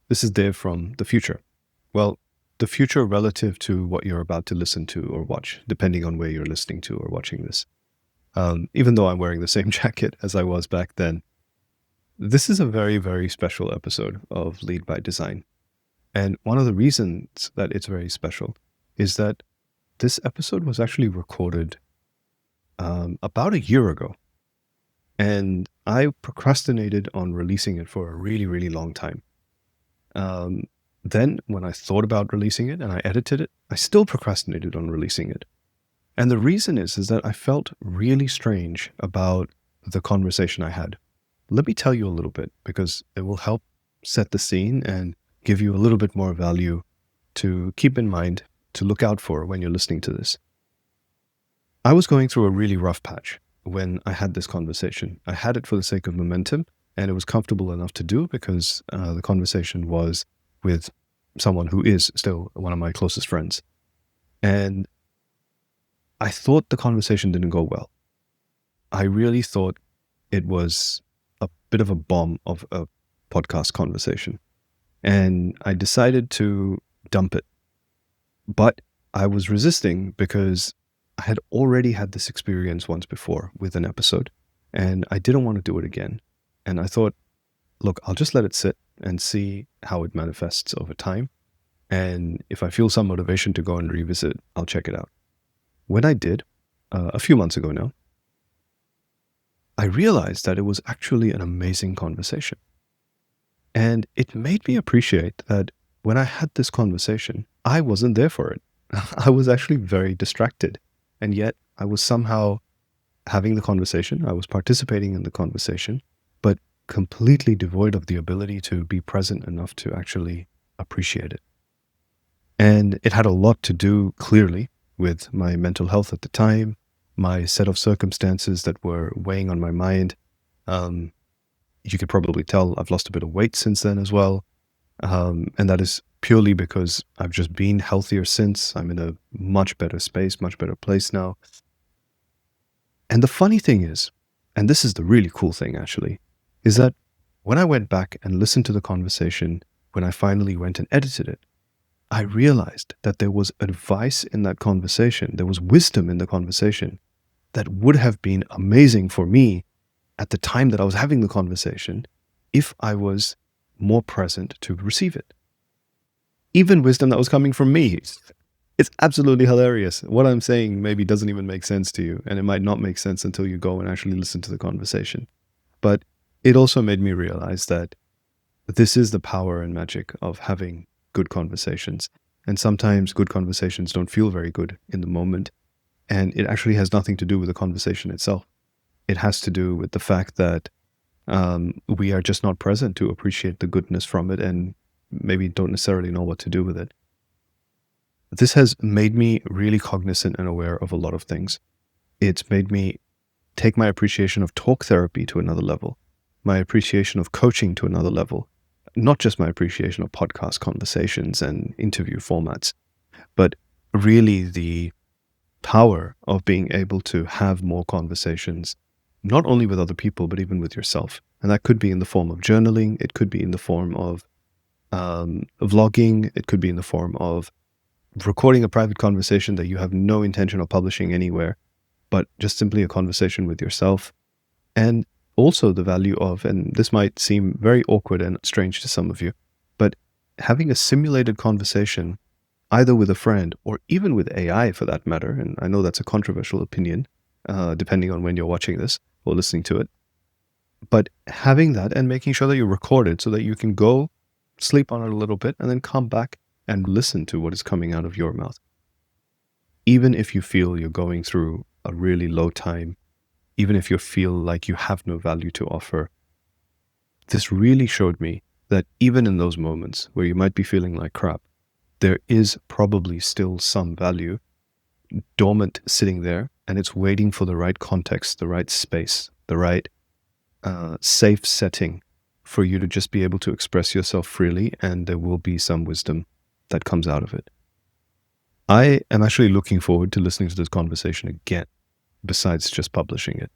This is Dave from the future. Well, the future relative to what you're about to listen to or watch, depending on where you're listening to or watching this. Even though I'm wearing the same jacket as I was back then, this is a very, very special episode of Lead by Design. And one of the reasons that it's very special is that this episode was actually recorded about a year ago. And I procrastinated on releasing it for a really, really long time. Then when I thought about releasing it and I edited it, I still procrastinated on releasing it. And the reason is that I felt really strange about the conversation I had. Let me tell you a little bit, because it will help set the scene and give you a little bit more value to keep in mind, to look out for when you're listening to this. I was going through a really rough patch when I had this conversation. I had it for the sake of momentum, and it was comfortable enough to do because the conversation was with someone who is still one of my closest friends. And I thought the conversation didn't go well. I really thought it was a bit of a bomb of a podcast conversation. And I decided to dump it. But I was resisting because I had already had this experience once before with an episode, and I didn't want to do it again. And I thought, look, I'll just let it sit and see how it manifests over time. And if I feel some motivation to go and revisit, I'll check it out. When I did, a few months ago now, I realized that it was actually an amazing conversation. And it made me appreciate that when I had this conversation, I wasn't there for it. I was actually very distracted. And yet I was somehow having the conversation. I was participating in the conversation, but completely devoid of the ability to be present enough to actually appreciate it. And it had a lot to do, clearly, with my mental health at the time, my set of circumstances that were weighing on my mind. You could probably tell I've lost a bit of weight since then as well. And that is purely because I've just been healthier since. I'm in a much better space, much better place now. And the funny thing is, and this is the really cool thing actually, is that when I went back and listened to the conversation, when I finally went and edited it, I realized that there was advice in that conversation, there was wisdom in the conversation that would have been amazing for me at the time that I was having the conversation if I was more present to receive it. Even wisdom that was coming from me. It's absolutely hilarious. What I'm saying maybe doesn't even make sense to you, and it might not make sense until you go and actually listen to the conversation. But it also made me realize that this is the power and magic of having good conversations. And sometimes good conversations don't feel very good in the moment. And it actually has nothing to do with the conversation itself. It has to do with the fact that we are just not present to appreciate the goodness from it and maybe don't necessarily know what to do with it. This has made me really cognizant and aware of a lot of things. It's made me take my appreciation of talk therapy to another level, my appreciation of coaching to another level, not just my appreciation of podcast conversations and interview formats, but really the power of being able to have more conversations, not only with other people, but even with yourself. And that could be in the form of journaling. It could be in the form of vlogging. It could be in the form of recording a private conversation that you have no intention of publishing anywhere, but just simply a conversation with yourself. And also the value of, and this might seem very awkward and strange to some of you, but having a simulated conversation, either with a friend or even with AI for that matter, and I know that's a controversial opinion, depending on when you're watching this or listening to it, but having that and making sure that you record it so that you can go sleep on it a little bit and then come back and listen to what is coming out of your mouth. Even if you feel you're going through a really low time, even if you feel like you have no value to offer, this really showed me that even in those moments where you might be feeling like crap, there is probably still some value dormant sitting there, and it's waiting for the right context, the right space, the right safe setting for you to just be able to express yourself freely, and there will be some wisdom that comes out of it. I am actually looking forward to listening to this conversation again, besides just publishing it.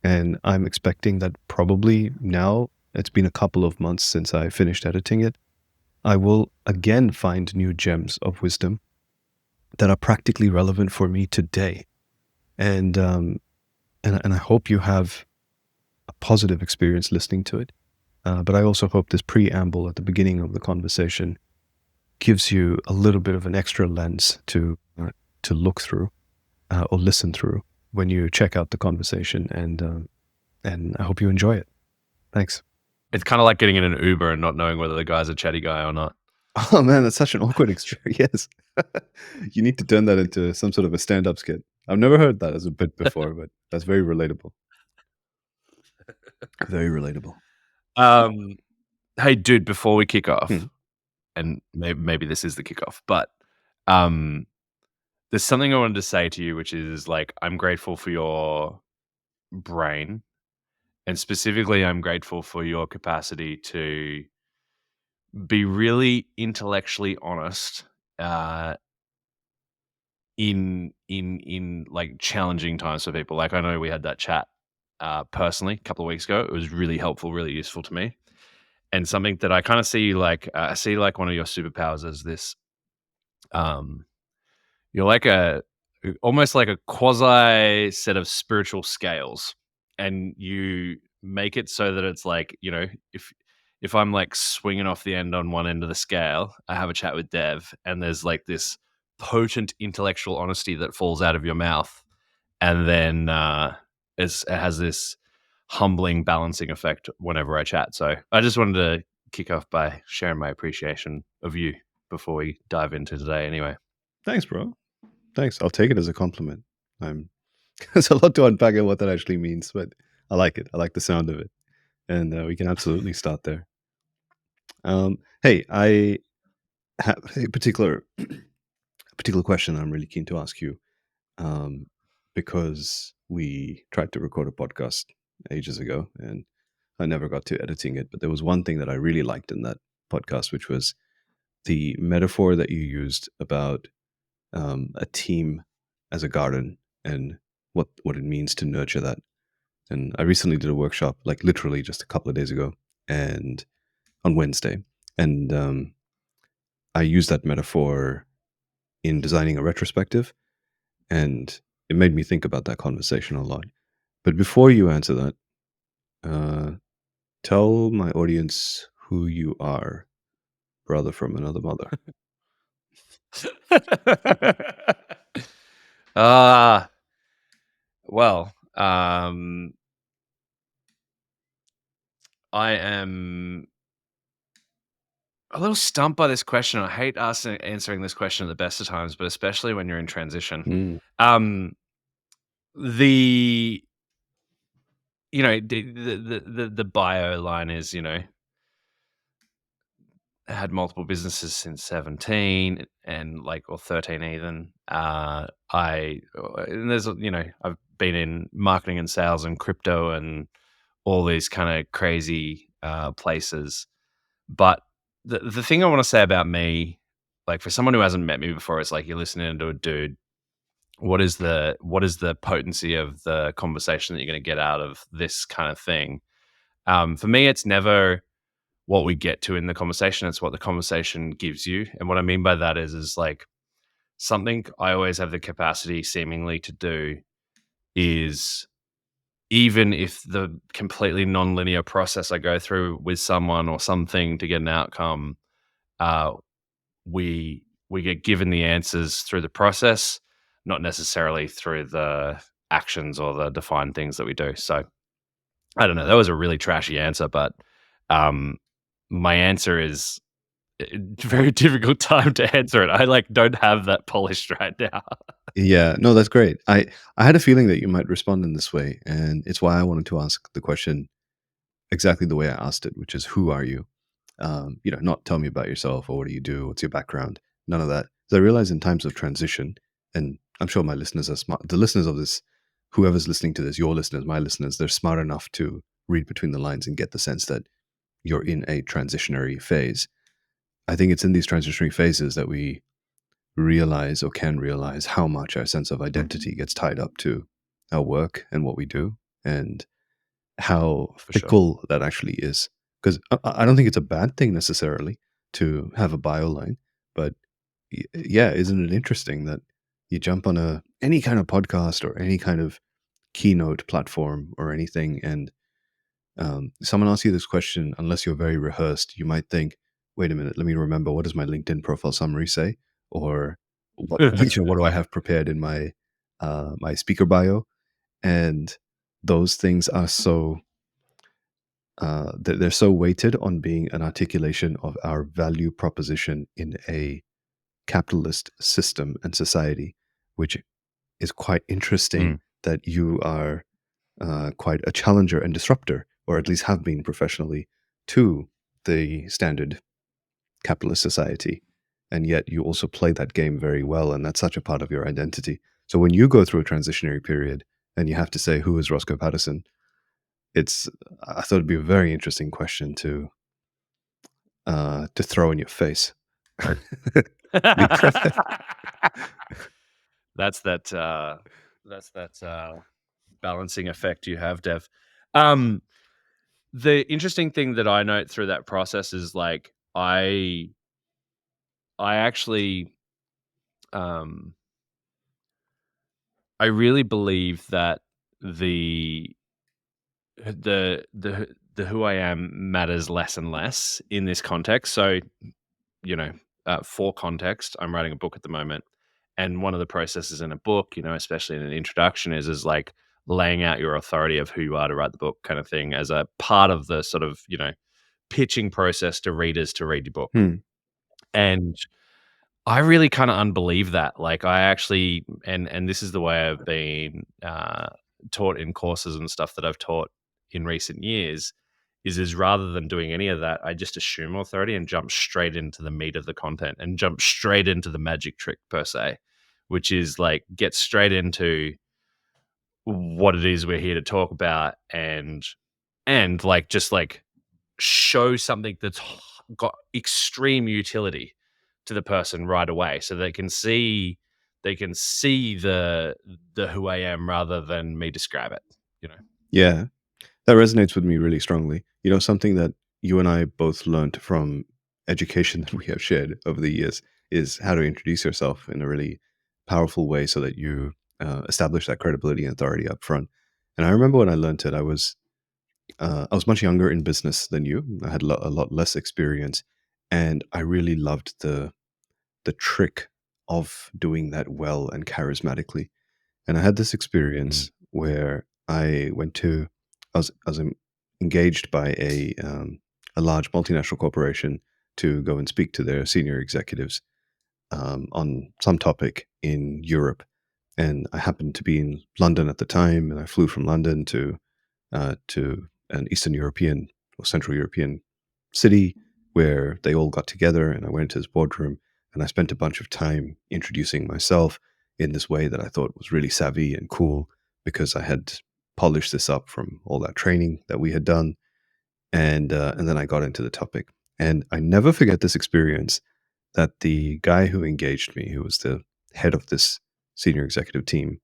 And I'm expecting that probably now, it's been a couple of months since I finished editing it, I will again find new gems of wisdom that are practically relevant for me today. And I hope you have a positive experience listening to it. But I also hope this preamble at the beginning of the conversation gives you a little bit of an extra lens to look through or listen through when you check out the conversation. And I hope you enjoy it. Thanks. It's kind of like getting in an Uber and not knowing whether the guy's a chatty guy or not. Oh man, that's such an awkward experience. Yes. You need to turn that into some sort of a stand-up skit. I've never heard that as a bit before, but that's very relatable. Very relatable. Hey, dude, before we kick off, Hmm. and maybe this is the kickoff, but there's something I wanted to say to you, which is like, I'm grateful for your brain, and specifically, I'm grateful for your capacity to be really intellectually honest in like challenging times for people. Like, I know we had that chat personally a couple of weeks ago. It was really helpful, really useful to me, and something that I kind of see like I see like one of your superpowers as this. You're like almost like a quasi set of spiritual scales, and you make it so that it's like, you know, if I'm like swinging off the end on one end of the scale, I have a chat with Dev, and there's like this potent intellectual honesty that falls out of your mouth, and then it has this humbling balancing effect whenever I chat. So I just wanted to kick off by sharing my appreciation of you before we dive into today. Anyway, Thanks, bro. Thanks. I'll take it as a compliment. There's a lot to unpack in what that actually means, but I like it. I like the sound of it. And we can absolutely start there. Hey, I have a particular question I'm really keen to ask you, because we tried to record a podcast ages ago and I never got to editing it. But there was one thing that I really liked in that podcast, which was the metaphor that you used about a team as a garden and what it means to nurture that. And I recently did a workshop, like literally just a couple of days ago, and on Wednesday, and I used that metaphor in designing a retrospective, and it made me think about that conversation a lot. But before you answer that, tell my audience who you are, brother from another mother. Well, I am a little stumped by this question. I hate answering this question at the best of times, but especially when you're in transition. Mm. The you know the bio line is, you know, I had multiple businesses since 17 and like, or 13 even. And there's, you know, I've been in marketing and sales and crypto and all these kind of crazy places. But the thing I want to say about me, like for someone who hasn't met me before, it's like you're listening to a dude. What is the potency of the conversation that you're going to get out of this kind of thing? For me, it's never what we get to in the conversation. It's what the conversation gives you. And what I mean by that is like something I always have the capacity seemingly to do is, even if the completely non-linear process I go through with someone or something to get an outcome, we get given the answers through the process, not necessarily through the actions or the defined things that we do. So I don't know. That was a really trashy answer, but my answer is a very difficult time to answer it. I like don't have that polished right now. Yeah, no, that's great. I had a feeling that you might respond in this way, and it's why I wanted to ask the question exactly the way I asked it, which is, who are you? Not tell me about yourself or what do you do, what's your background, none of that. So I realize in times of transition, and I'm sure my listeners are smart, the listeners of this, whoever's listening to this, your listeners, my listeners, they're smart enough to read between the lines and get the sense that you're in a transitionary phase. I think it's in these transitionary phases that we realize or can realize how much our sense of identity gets tied up to our work and what we do, and how For sure. fickle that actually is. Because I don't think it's a bad thing necessarily. to have a bio line. But yeah, isn't it interesting that you jump on any kind of podcast or any kind of keynote platform or anything, and someone asks you this question, unless you're very rehearsed, you might think, wait a minute, let me remember, what does my LinkedIn profile summary say? Or what do I have prepared in my my speaker bio? And those things are so they're so weighted on being an articulation of our value proposition in a capitalist system and society, which is quite interesting Mm. that you are quite a challenger and disruptor, or at least have been professionally, to the standard capitalist society. And yet you also play that game very well, and that's such a part of your identity. So when you go through a transitionary period and you have to say, who is Rossco Paddison? I thought it'd be a very interesting question to throw in your face. That's that balancing effect you have, Dev. Um, the interesting thing that I note through that process is like I actually I really believe that the the who I am matters less and less in this context. So, you know, for context, I'm writing a book at the moment, and one of the processes in a book, you know, especially in an introduction, is like laying out your authority of who you are to write the book, kind of thing, as a part of the sort of, you know, pitching process to readers to read your book. Hmm. And I really kind of unbelieve that. Like, I actually, and this is the way I've been taught in courses and stuff that I've taught in recent years, is rather than doing any of that, I just assume authority and jump straight into the meat of the content and jump straight into the magic trick per se, which is like get straight into what it is we're here to talk about, and like just like show something that's got extreme utility to the person right away, so they can see the who I am rather than me describe it, you know. Yeah, that resonates with me really strongly. You know, something that you and I both learned from education that we have shared over the years is how to introduce yourself in a really powerful way so that you establish that credibility and authority up front. And I remember when I learned it, I was much younger in business than you. I had a lot less experience, and I really loved the trick of doing that well and charismatically. And I had this Mm. experience where I was engaged by a large multinational corporation to go and speak to their senior executives on some topic in Europe. And I happened to be in London at the time, and I flew from London to an Eastern European or Central European city where they all got together, and I went to his boardroom, and I spent a bunch of time introducing myself in this way that I thought was really savvy and cool, because I had polished this up from all that training that we had done. And then I got into the topic, and I never forget this experience, that the guy who engaged me, who was the head of this senior executive team,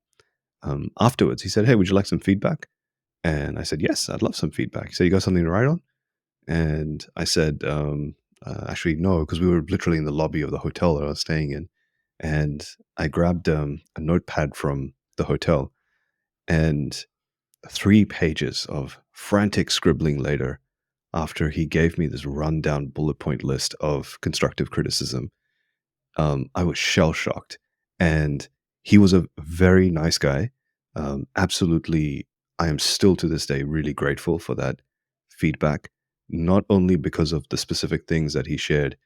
afterwards he said, "Hey, would you like some feedback?" And I said, "Yes, I'd love some feedback." He said, "You got something to write on?" And I said, "Actually, no," because we were literally in the lobby of the hotel that I was staying in. And I grabbed a notepad from the hotel, and 3 pages of frantic scribbling later, after he gave me this rundown bullet point list of constructive criticism, I was shell shocked. And he was a very nice guy. Absolutely, I am still to this day really grateful for that feedback, not only because of the specific things that he shared,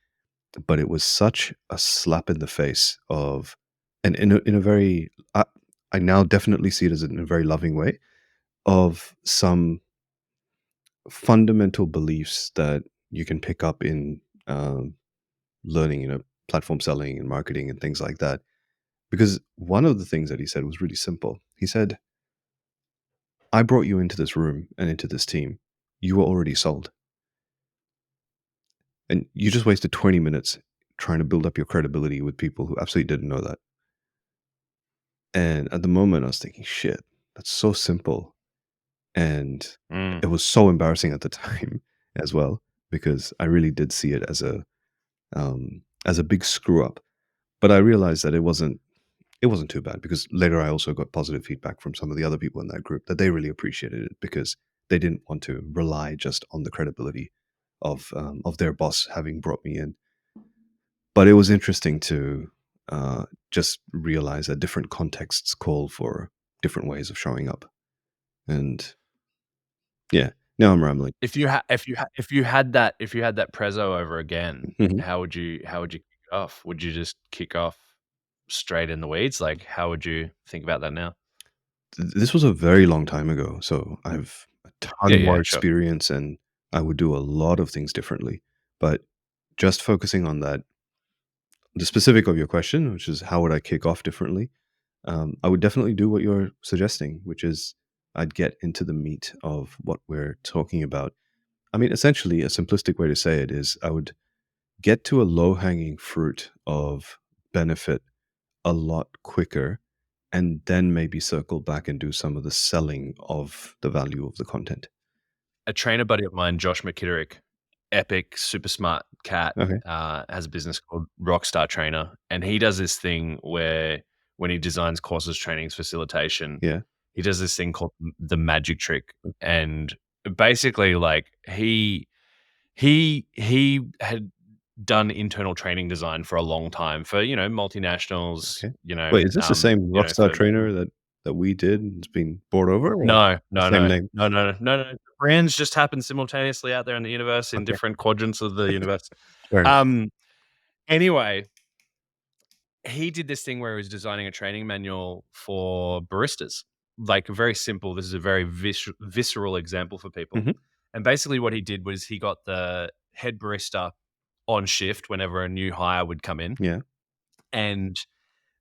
but it was such a slap in the face of, and in a very, I now definitely see it as in a very loving way, of some fundamental beliefs that you can pick up in learning, platform selling and marketing and things like that. Because one of the things that he said was really simple. He said, "I brought you into this room and into this team. You were already sold. And you just wasted 20 minutes trying to build up your credibility with people who absolutely didn't know that." And at the moment, I was thinking, shit, that's so simple. And Mm. it was so embarrassing at the time as well, because I really did see it as as a big screw up. But I realized that it wasn't too bad, because later I also got positive feedback from some of the other people in that group that they really appreciated it, because they didn't want to rely just on the credibility of their boss having brought me in. But it was interesting to just realize that different contexts call for different ways of showing up. And yeah, now I'm rambling. If you had that prezzo over again, Mhm. how would you kick it off? Would you just kick off straight in the weeds? Like, how would you think about that now? This was a very long time ago, so I've a Yeah, ton yeah, more sure. experience, and I would do a lot of things differently. But just focusing on that, the specific of your question, which is how would I kick off differently? I would definitely do what you're suggesting, which is I'd get into the meat of what we're talking about. I mean, essentially, a simplistic way to say it is I would get to a low hanging fruit of benefit a lot quicker, and then maybe circle back and do some of the selling of the value of the content. A trainer buddy of mine, Josh McKitterick, epic, super smart cat, Okay. has a business called Rockstar Trainer, and he does this thing where when he designs courses, trainings, facilitation, Yeah. he does this thing called the magic trick, and basically, like he had done internal training design for a long time for multinationals, Okay. Wait, is this the same Rockstar for trainer that we did and it's been brought over, or no, the no, same no, name? no, no, no, no. Brands just happen simultaneously out there in the universe in Okay. different quadrants of the universe. Fair enough. Um, anyway, he did this thing where he was designing a training manual for baristas. Like very simple. This is a very visceral example for people. Mhm. And basically, what he did was he got the head barista on shift whenever a new hire would come in, Yeah. and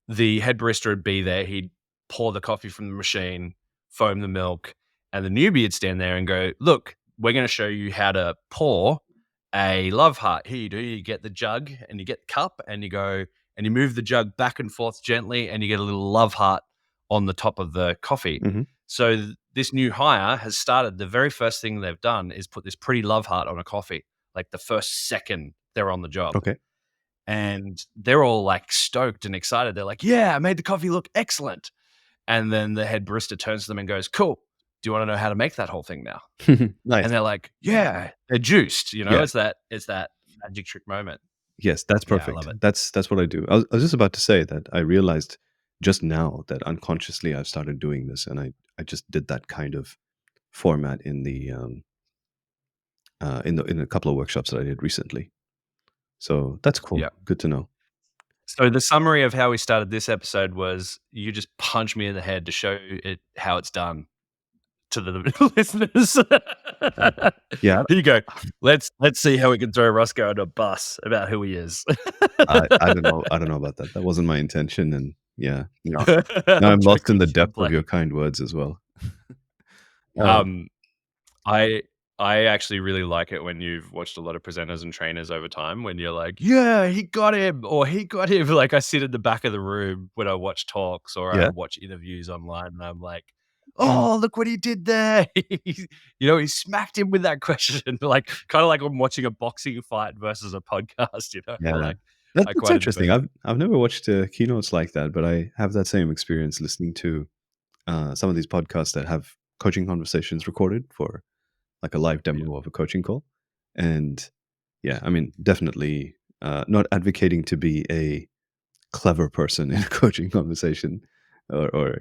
the head barista would be there. He'd pour the coffee from the machine, foam the milk, and the newbie would stand there and go, "Look, we're going to show you how to pour a love heart. Here you do. You get the jug and you get the cup, and you go and you move the jug back and forth gently, and you get a little love heart on the top of the coffee." Mhm. So this new hire has started. The very first thing they've done is put this pretty love heart on a coffee, like the first second they're on the job, Okay. and they're all like stoked and excited. They're like, "Yeah, I made the coffee look excellent." And then the head barista turns to them and goes, "Cool. Do you want to know how to make that whole thing now?" And Nice. they're like, "Yeah." They're juiced, Yeah. It's that magic trick moment. Yes, that's Yeah, I perfect. love it. That's what I do. I was just about to say that I realized just now that unconsciously I've started doing this, and I just did that kind of format in a couple of workshops that I did recently. So that's cool. Yeah. Good to know. So the summary of how we started this episode was you just punch me in the head to show it how it's done to the listeners. Yeah, Here you go. Let's see how we can throw Rossco under a bus about who he is. I don't know. I don't know about that. That wasn't my intention, and yeah, no. Now I'm I'm lost in joking. the I'm depth of your playing. kind words as well. Uh, Um, I I actually really like it when you've watched a lot of presenters and trainers over time when you're like, "Yeah, he got him," or "He got him." Like, I sit in the back of the room when I watch talks or I yeah, watch interviews online, and I'm like, "Oh, look what he did there." He smacked him with that question, like, kinda like I'm watching a boxing fight versus a podcast, I yeah. like I That's quite interesting. enjoy that. I've never watched keynotes like that, but I have that same experience listening to some of these podcasts that have coaching conversations recorded for like a live Yeah, demo of a coaching call. And yeah, I mean, definitely not advocating to be a clever person in a coaching conversation, or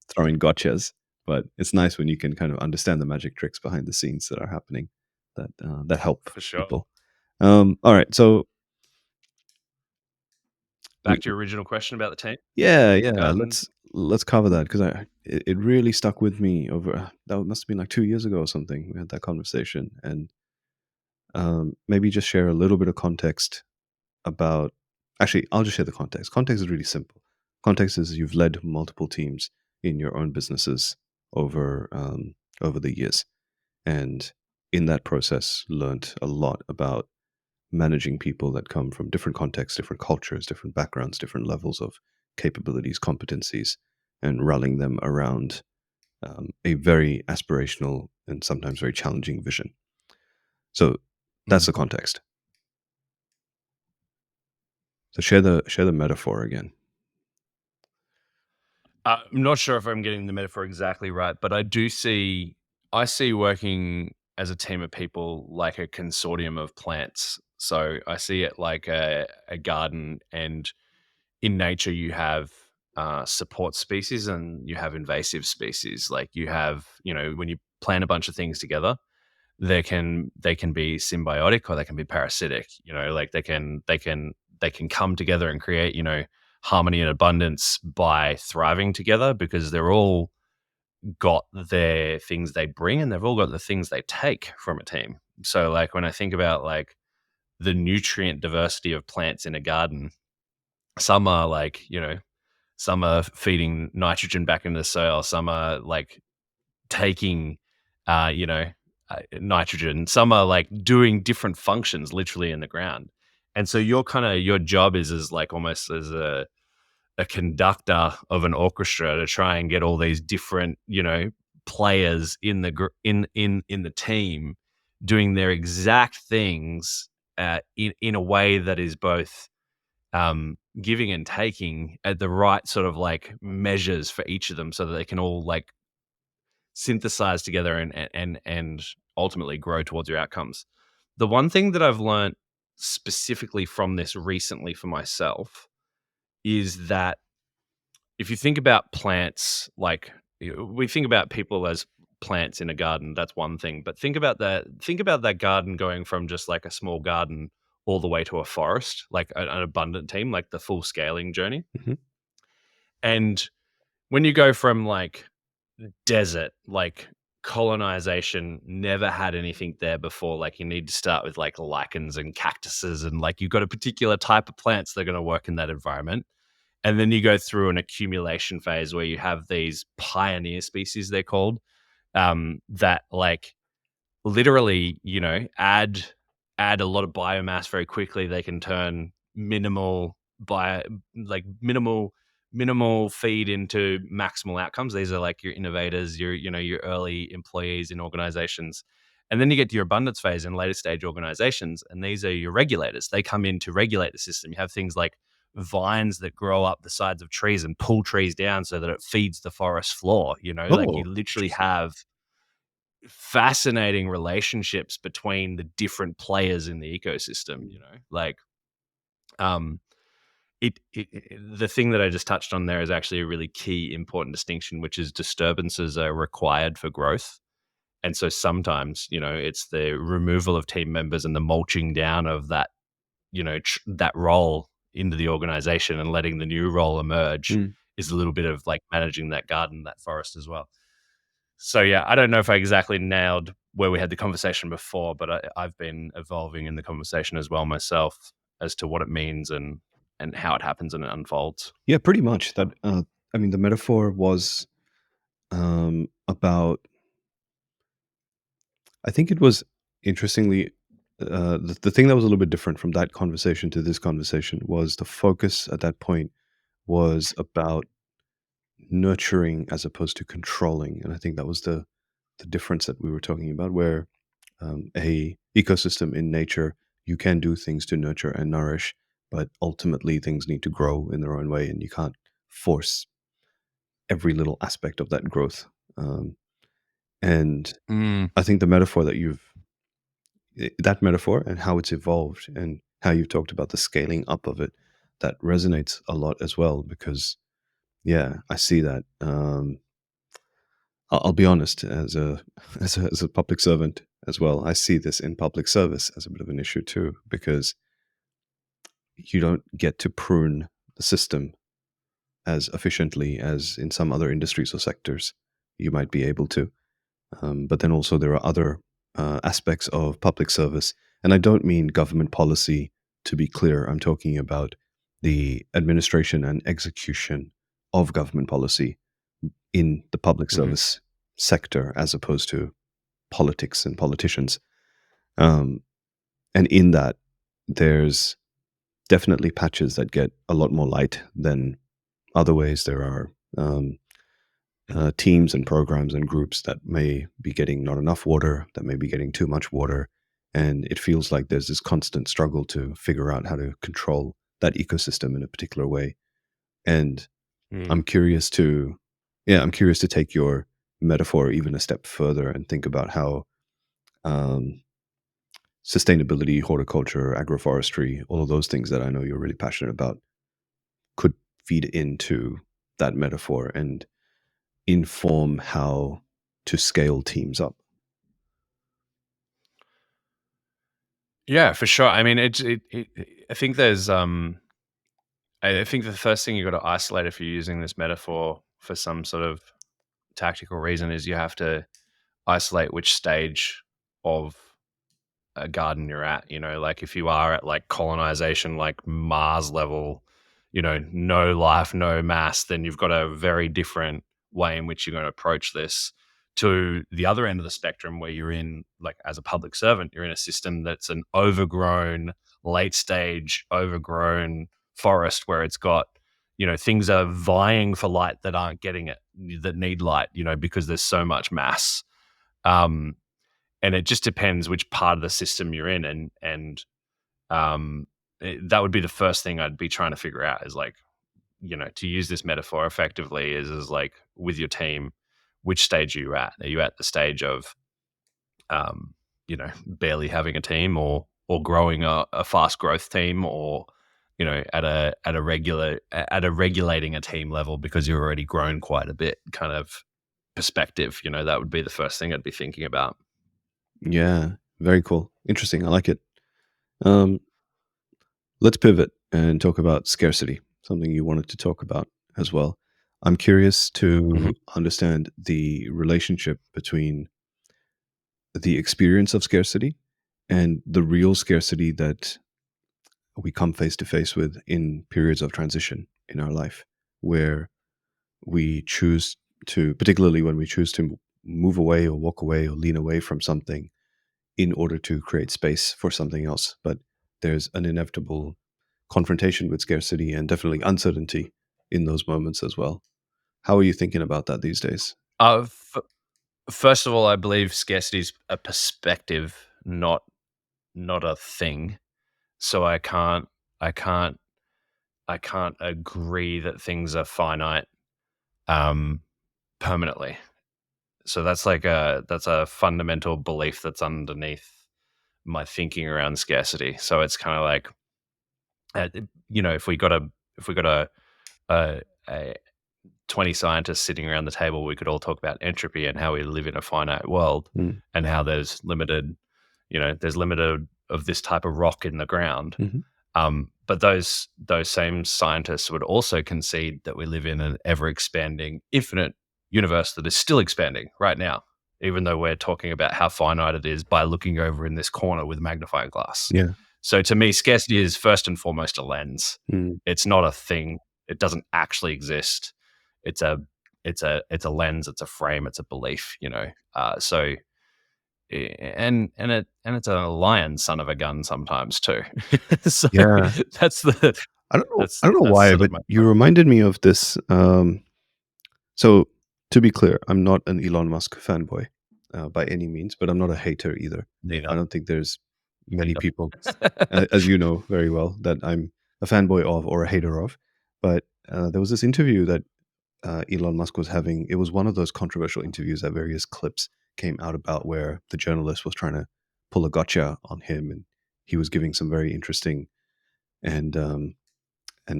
throwing gotchas, but it's nice when you can kind of understand the magic tricks behind the scenes that are happening that help for sure. people. All right, so Back to your original question about the team. yeah, Um, let's cover that, because it really stuck with me over that must have been like 2 years ago or something. We had that conversation, and maybe just share a little bit of context about. Actually, I'll just share the context. Context is really simple. Context is you've led multiple teams in your own businesses over the years, and in that process, learned a lot about managing people that come from different contexts, different cultures, different backgrounds, different levels of capabilities, competencies, and rallying them around a very aspirational and sometimes very challenging vision. So that's mm, the context. So share the metaphor again. I'm not sure if I'm getting the metaphor exactly right, but I see working as a team of people like a consortium of plants. So I see it like a garden, and in nature you have support species and you have invasive species. Like you have, when you plant a bunch of things together, they can be symbiotic or they can be parasitic. Like they can come together and create, harmony and abundance by thriving together, because they're all got their things they bring and they've all got the things they take from a team. So like when I think about like the nutrient diversity of plants in a garden, some are like, some are feeding nitrogen back into the soil, some are like taking, uh, you know, nitrogen. Some are like doing different functions literally in the ground. And so your job is as like almost as a conductor of an orchestra to try and get all these different, players in the in the team doing their exact things in a way that is both giving and taking at the right sort of like measures for each of them, so that they can all like synthesize together and ultimately grow towards your outcomes. The one thing that I've learned specifically from this recently for myself is that if you think about plants, like we think about people as plants in a garden, that's one thing. But think about that garden going from just like a small garden all the way to a forest, like an abundant team, like the full scaling journey. Hmm. And when you go from like desert, like colonization, never had anything there before. Like you need to start with like lichens and cactuses, and like you've got a particular type of plants that are going to work in that environment. And then you go through an accumulation phase where you have these pioneer species, they're called, that like literally, add a lot of biomass very quickly. They can turn bio like minimal feed into maximal outcomes. These are like your innovators, your early employees in organizations. And then you get to your abundance phase in later stage organizations, and these are your regulators. They come in to regulate the system. You have things like vines that grow up the sides of trees and pull trees down so that it feeds the forest floor. Like you Oh, literally interesting. have fascinating relationships between the different players in the ecosystem. Like um the thing that I just touched on there is actually a really key important distinction, which is disturbances are required for growth. And so sometimes, it's the removal of team members and the mulching down of that, that role into the organization and letting the new role emerge Mm. is a little bit of like managing that garden, that forest as well. So yeah, I don't know if I exactly nailed where we had the conversation before, but I've been evolving in the conversation as well myself as to what it means and how it happens and it unfolds. Yeah, pretty much. That. I mean, the metaphor was about. I think it was interestingly. The thing that was a little bit different from that conversation to this conversation was the focus at that point was about nurturing as opposed to controlling, and I think that was the difference that we were talking about, where a ecosystem in nature, you can do things to nurture and nourish, but ultimately things need to grow in their own way, and you can't force every little aspect of that growth. Um, and Mm. I think the metaphor that metaphor and how it's evolved and how you've talked about the scaling up of it, that resonates a lot as well, because yeah, I see that. I'll be honest, as a as a public servant as well, I see this in public service as a bit of an issue too, because you don't get to prune the system as efficiently as in some other industries or sectors you might be able to. But then also there are other aspects of public service, and I don't mean government policy. To be clear, I'm talking about the administration and execution of government policy in the public Hmm. service sector, as opposed to politics and politicians. Um, and in that, there's definitely patches that get a lot more light than other ways. There are teams and programs and groups that may be getting not enough water, that may be getting too much water. And it feels like there's this constant struggle to figure out how to control that ecosystem in a particular way. And Mm. I'm curious to take your metaphor even a step further and think about how sustainability, horticulture, agroforestry, all of those things that I know you're really passionate about could feed into that metaphor and inform how to scale teams up. Yeah, for sure. I mean, I think there's I think the first thing you got to isolate if you're using this metaphor for some sort of tactical reason is you have to isolate which stage of a garden you're at. You know, like if you are at like colonization, like Mars level, you know, no life, no mass, then you've got a very different way in which you're going to approach this to the other end of the spectrum where you're in, like as a public servant, you're in a system that's an overgrown, late stage, overgrown forest where it's got, you know, things are vying for light that aren't getting it, that need light, you know, because there's so much mass. Um, and it just depends which part of the system you're in, that would be the first thing I'd be trying to figure out is like, you know, to use this metaphor effectively is like with your team, which stage are you at? Are you at the stage of, you know, barely having a team or growing a fast growth team, or, you know, at a regulating a team level because you're already grown quite a bit kind of perspective? You know, that would be the first thing I'd be thinking about. Yeah, very cool. Interesting. I like it. Um, let's pivot and talk about scarcity, something you wanted to talk about as well. I'm curious Mhm. to understand the relationship between the experience of scarcity and the real scarcity that we come face to face with in periods of transition in our life, where we choose to, particularly when we choose to move away or walk away or lean away from something in order to create space for something else. But there's an inevitable confrontation with scarcity and definitely uncertainty in those moments as well. How are you thinking about that these days? First of all, I believe scarcity is a perspective, not a thing. So I can't, I can't agree that things are finite um, permanently. So that's a fundamental belief that's underneath my thinking around scarcity. So it's kind of like, you know, if we got a 20 scientists sitting around the table, we could all talk about entropy and how we live in a finite world Mm. and how there's limited, you know, there's limited of this type of rock in the ground. Hmm. But those same scientists would also concede that we live in an ever expanding, infinite universe that is still expanding right now, even though we're talking about how finite it is by looking over in this corner with a magnifying glass. Yeah. So to me, scarcity is first and foremost a lens. Mm. It's not a thing. It doesn't actually exist. It's a it's a lens. It's a frame. It's a belief. You know. And it's a lion son of a gun sometimes too. So Yeah. that's the I don't know. that's I don't know that's why, sort of but my you reminded me of this. So, to be clear, I'm not an Elon Musk fanboy by any means, but I'm not a hater either. I neither. don't think there's many Neither. people, as you know very well, that I'm a fanboy of or a hater of. But there was this interview that Elon Musk was having. It was one of those controversial interviews that various clips came out about, where the journalist was trying to pull a gotcha on him, and he was giving some very interesting and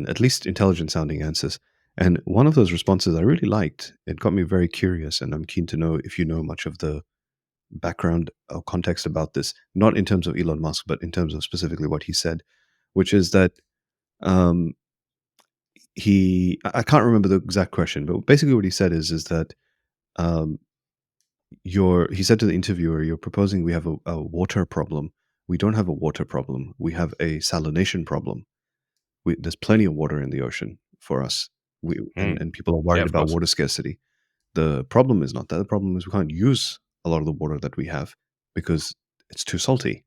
at least intelligent sounding answers. And one of those responses I really liked. It got me very curious, and I'm keen to know if you know much of the background or context about this, not in terms of Elon Musk, but in terms of specifically what he said, which is that um, I can't remember the exact question, but basically what he said is that um, he said to the interviewer, "You're proposing we have a water problem. We don't have a water problem. We have a salination problem. There's plenty of water in the ocean for us. Mm. And people are Yeah, worried of about course. water scarcity. The problem is not that. The problem is we can't use a lot of the water that we have because it's too salty,"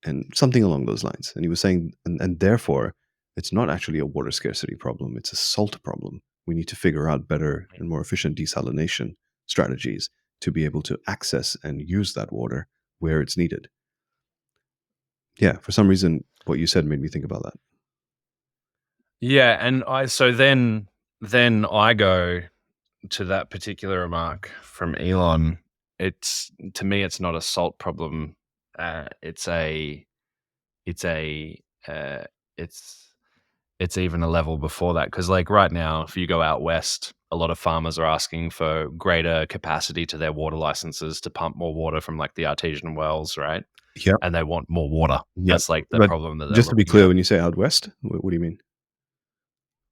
and something along those lines. And he was saying, and therefore, it's not actually a water scarcity problem. It's a salt problem. We need to figure out better and more efficient desalination strategies to be able to access and use that water where it's needed. Yeah, for some reason, what you said made me think about that. Yeah, and then I go to that particular remark from Elon. It's to me, it's not a salt problem. It's a it's a uh, it's it's even a level before that, because like right now, if you go out west, a lot of farmers are asking for greater capacity to their water licenses to pump more water from like the artesian wells, right? Yeah, And they want more water. yeah. That's like the But problem that they're just to be looking clear, at. when you say out west, what do you mean?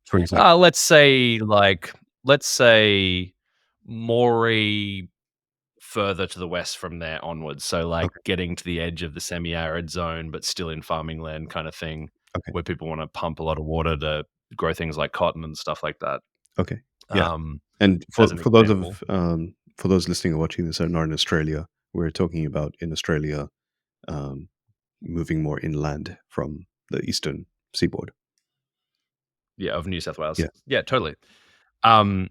For example. Let's say like let's say Moree further to the west from there onwards. So like Okay. getting to the edge of the semi-arid zone, but still in farming land kind of thing, Okay. where people want to pump a lot of water to grow things like cotton and stuff like that. Okay. Yeah. Um, And as an example. for those listening or watching this are not in Australia, we're talking about in Australia um, moving more inland from the eastern seaboard. Yeah, of New South Wales. Yeah. Yeah, totally. Um,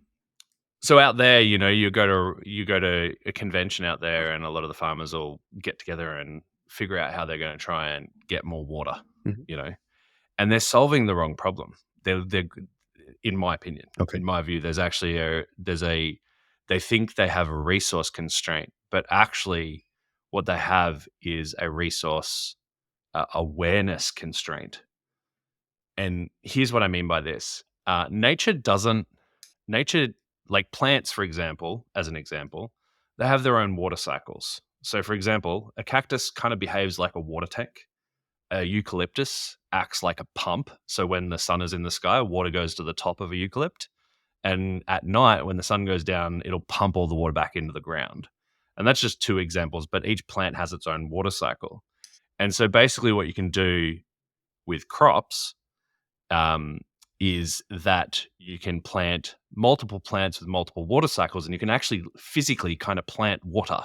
so out there, you go to a convention out there, and a lot of the farmers all get together and figure out how they're going to try and get more water. Mhm. You know, and they're solving the wrong problem. They're in my opinion, Okay. in my view, they think they have a resource constraint, but actually, what they have is a resource awareness constraint. And here's what I mean by this: nature, like plants, for example, as an example, they have their own water cycles. So, for example, a cactus kind of behaves like a water tank. A eucalyptus acts like a pump. So when the sun is in the sky, water goes to the top of a eucalypt. And at night, when the sun goes down, it'll pump all the water back into the ground. And that's just two examples, but each plant has its own water cycle. And so basically, what you can do with crops um, is that you can plant multiple plants with multiple water cycles, and you can actually physically kind of plant water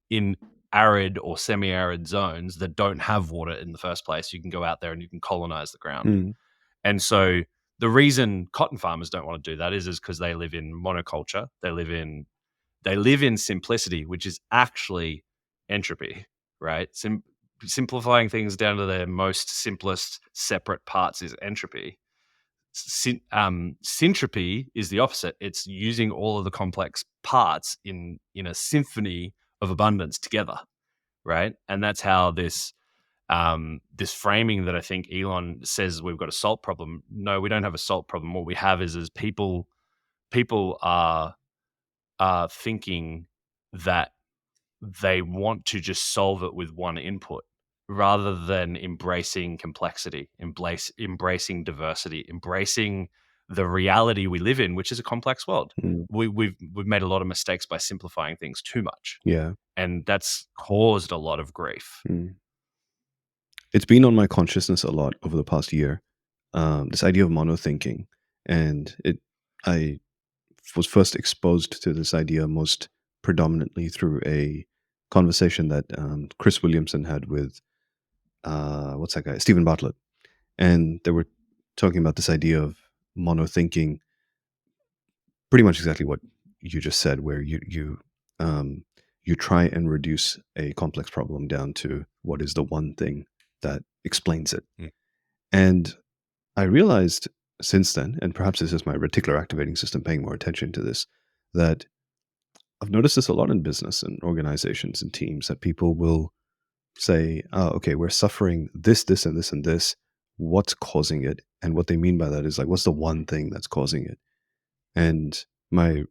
in arid or semi-arid zones that don't have water in the first place. You can go out there and you can colonize the ground. Mm. And so the reason cotton farmers don't want to do that is because they live in monoculture. They live in simplicity, which is actually entropy, right? Simplifying things down to their most simplest separate parts is entropy. Syntropy is the opposite. It's using all of the complex parts in a symphony of abundance together, right? And that's how this framing that I think Elon says we've got a salt problem. No, we don't have a salt problem. What we have is people are thinking that they want to just solve it with one input rather than embracing complexity, embracing diversity, embracing the reality we live in, which is a complex world. Mm. We've made a lot of mistakes by simplifying things too much, Yeah. and that's caused a lot of grief. Mm. It's been on my consciousness a lot over the past year. This idea of monothinking, and I was first exposed to this idea most predominantly through a conversation that Chris Williamson had with what's that guy, Stephen Bartlett, and they were talking about this idea of monothinking, pretty much exactly what you just said, where um, you try and reduce a complex problem down to what is the one thing that explains it. Mm. And I realized since then, and perhaps this is my reticular activating system paying more attention to this, that I've noticed this a lot in business and organizations and teams that people will say, oh, okay, we're suffering this, this, and this, and this. What's causing it? And what they mean by that is like, what's the one thing that's causing it? And my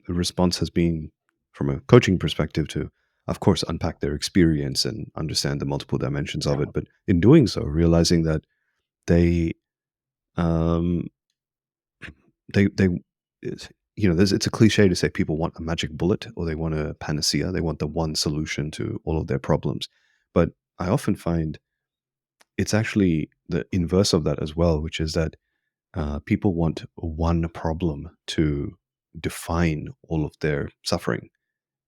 response has been, from a coaching perspective, to, of course, unpack their experience and understand the multiple dimensions of it. But in doing so, realizing that they, um, they, it's a cliche to say people want a magic bullet or they want a panacea. They want the one solution to all of their problems. But I often find it's actually the inverse of that as well, which is that people want one problem to define all of their suffering.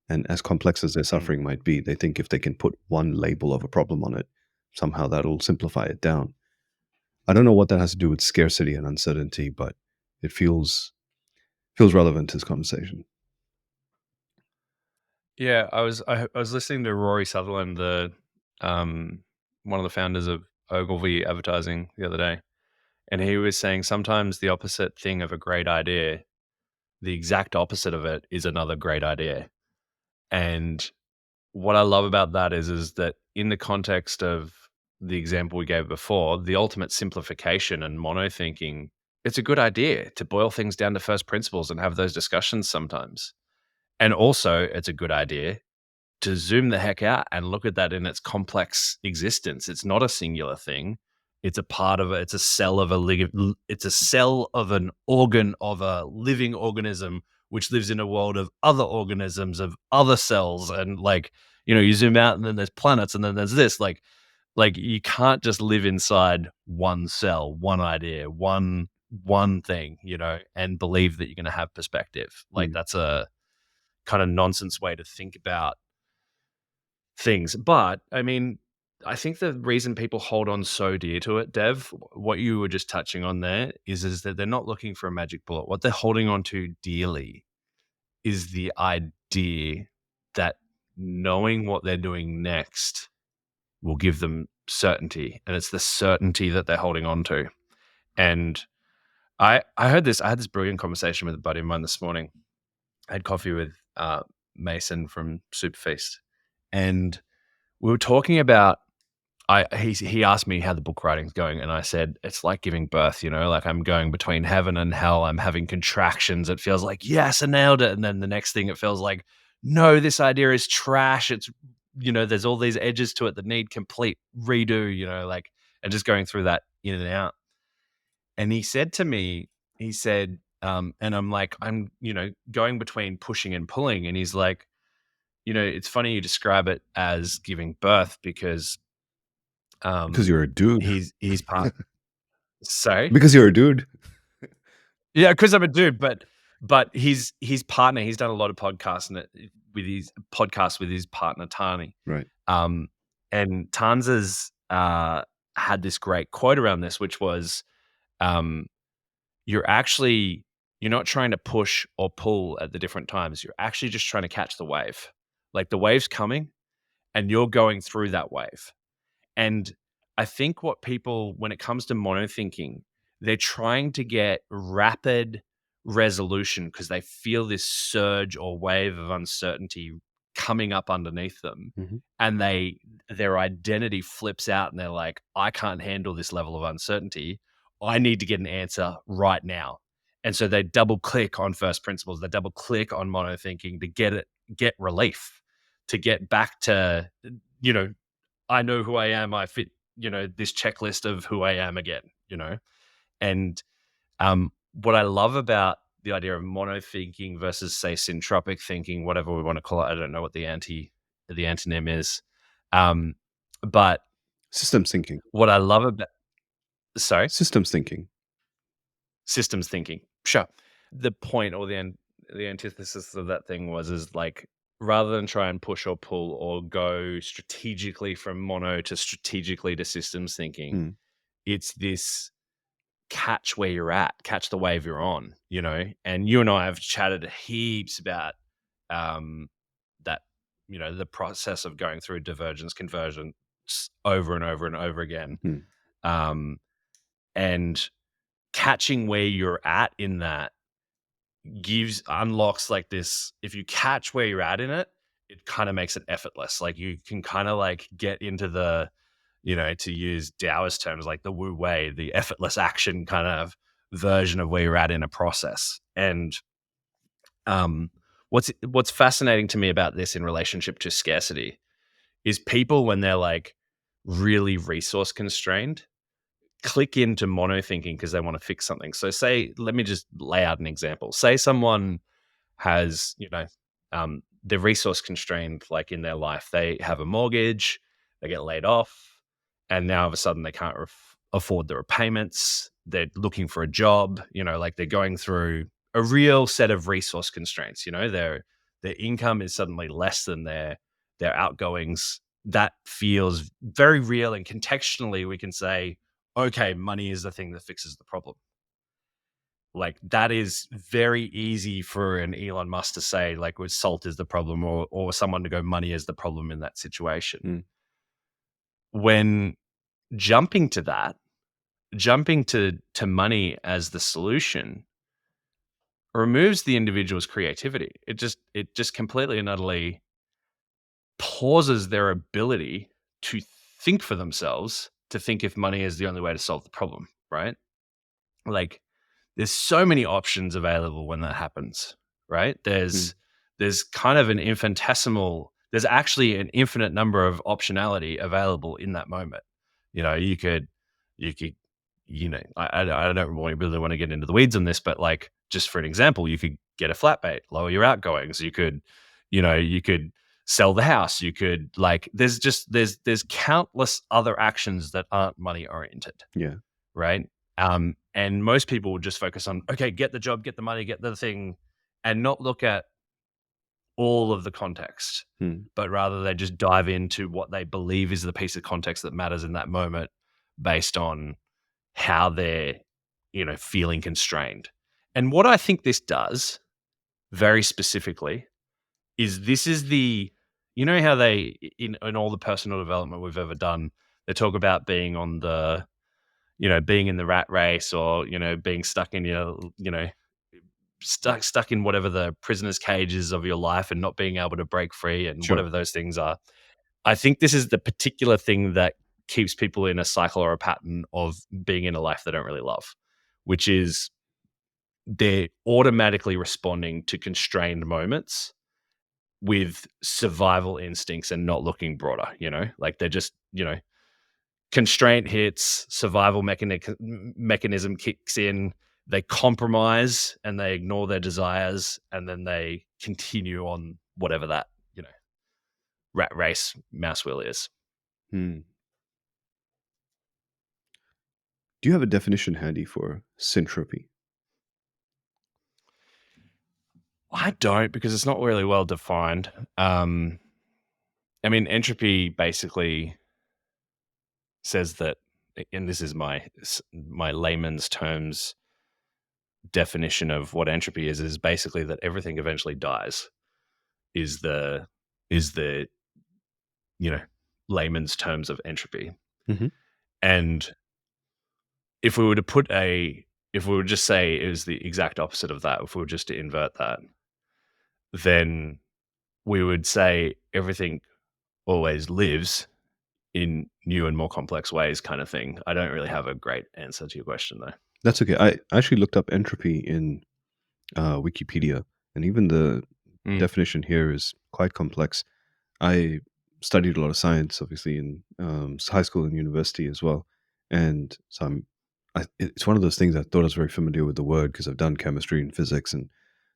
And as complex as their Mm. suffering might be, they think if they can put one label of a problem on it, somehow that'll simplify it down. I don't know what that has to do with scarcity and uncertainty, but it feels relevant to this conversation. Yeah, I was listening to Rory Sutherland, the one of the founders of Ogilvy Advertising, the other day, And he was saying sometimes the opposite thing of a great idea, the exact opposite of it, is another great idea. And what I love about that is that in the context of the example we gave before, the ultimate simplification and monothinking, it's a good idea to boil things down to first principles and have those discussions sometimes. And also, it's a good idea to zoom the heck out and look at that in its complex existence. It's not a singular thing. It's a part of it. It's a cell of it's a cell of an organ of a living organism which lives in a world of other organisms of other cells. And like, you zoom out and then there's planets and then there's this. Like you can't just live inside one cell, one idea, one thing, and believe that you're going to have perspective. Like Mm. that's a kind of nonsense way to think about things. But I mean, I think the reason people hold on so dear to it, Dev, what you were just touching on there is that they're not looking for a magic bullet. What they're holding on to dearly is the idea that knowing what they're doing next will give them certainty. And it's the certainty that they're holding on to. And I had this brilliant conversation with a buddy of mine this morning. I had coffee with Mason from Superfeast. And we were talking about he asked me how the book writing's going, and I said it's like giving birth, like I'm going between heaven and hell. I'm having contractions. It feels like yes, I nailed it, and then the next thing it feels like no, this idea is trash. It's there's all these edges to it that need complete redo. Like and just going through that in and out. And he said to me, and I'm like I'm going between pushing and pulling, and he's like, it's funny you describe it as giving birth because Because you're a dude. he's part. Sorry, Because you're a dude. yeah, because I'm a dude, but his partner, he's done a lot of podcasts with his partner Tani. Right. And Tanza's had this great quote around this, which was, you're not trying to push or pull at the different times. You're actually just trying to catch the wave. Like the wave's coming, and you're going through that wave. And I think what people, when it comes to monothinking, they're trying to get rapid resolution because they feel this surge or wave of uncertainty coming up underneath them. Mm-hmm. And their identity flips out and they're like, I can't handle this level of uncertainty. I need to get an answer right now. And so they double click on first principles. They double click on monothinking to get relief, to get back to, I know who I am. I fit, this checklist of who I am again, And what I love about the idea of monothinking versus, say, syntropic thinking, whatever we want to call it, I don't know what the antonym is. But Systems thinking. what I love about, sorry? Systems thinking. Systems thinking. Sure. The point or the antithesis of that thing is like, rather than try and push or pull or go strategically from mono to strategically to systems thinking, it's this catch where you're at, catch the wave you're on, and you and I have chatted heaps about that, the process of going through divergence, convergence over and over and over again. And catching where you're at in that unlocks like this. If you catch where you're at in it, it kind of makes it effortless. Like you can kind of like get into the, to use Taoist terms, like the Wu Wei, the effortless action kind of version of where you're at in a process. And what's fascinating to me about this in relationship to scarcity is people, when they're like really resource constrained, click into monothinking because they want to fix something. So let me just lay out an example. Say someone has, they're resource constrained, like in their life, they have a mortgage, they get laid off, and now all of a sudden they can't afford the repayments. They're looking for a job, like they're going through a real set of resource constraints. Their income is suddenly less than their outgoings. That feels very real, and contextually we can say, okay, money is the thing that fixes the problem. Like that is very easy for an Elon Musk to say, like, with salt is the problem, or someone to go, money is the problem in that situation. When jumping to that jumping to money as the solution removes the individual's creativity. It just completely and utterly pauses their ability to think for themselves, to think if money is the only way to solve the problem, right? Like, there's so many options available when that happens, right? Mm. There's kind of an infinitesimal, there's actually an infinite number of optionality available in that moment. You know, you could, I don't really want to get into the weeds on this, but like, just for an example, you could get a flat rate, lower your outgoings. You could sell the house. You could, like, there's countless other actions that aren't money oriented, Yeah. right? And most people would just focus on, okay, get the job, get the money, get the thing, and not look at all of the context, Mm. but rather they just dive into what they believe is the piece of context that matters in that moment based on how they're, feeling constrained. And what I think this does very specifically is this is the, how they, in all the personal development we've ever done, they talk about being on the, being in the rat race, or, being stuck in stuck in whatever the prisoner's cage is of your life and not being able to break free and Sure. whatever those things are. I think this is the particular thing that keeps people in a cycle or a pattern of being in a life they don't really love, which is they're automatically responding to constrained moments with survival instincts and not looking broader, like they're just, constraint hits, survival mechanism kicks in, they compromise and they ignore their desires, and then they continue on whatever that, rat race mouse wheel is. Mm. Do you have a definition handy for syntropy? I don't, because it's not really well defined. I mean, entropy basically says that, and this is my layman's terms definition of what entropy is basically that everything eventually dies. Is the you know layman's terms of entropy. Mm-hmm. And if we were to put if we would just say it was the exact opposite of that, if we were just to invert that, then we would say everything always lives in new and more complex ways, kind of thing. I don't really have a great answer to your question, though. That's okay. I actually looked up entropy in Wikipedia, and even the Mm. definition here is quite complex. I studied a lot of science, obviously, in high school and university as well, and so it's one of those things I thought I was very familiar with the word because I've done chemistry and physics and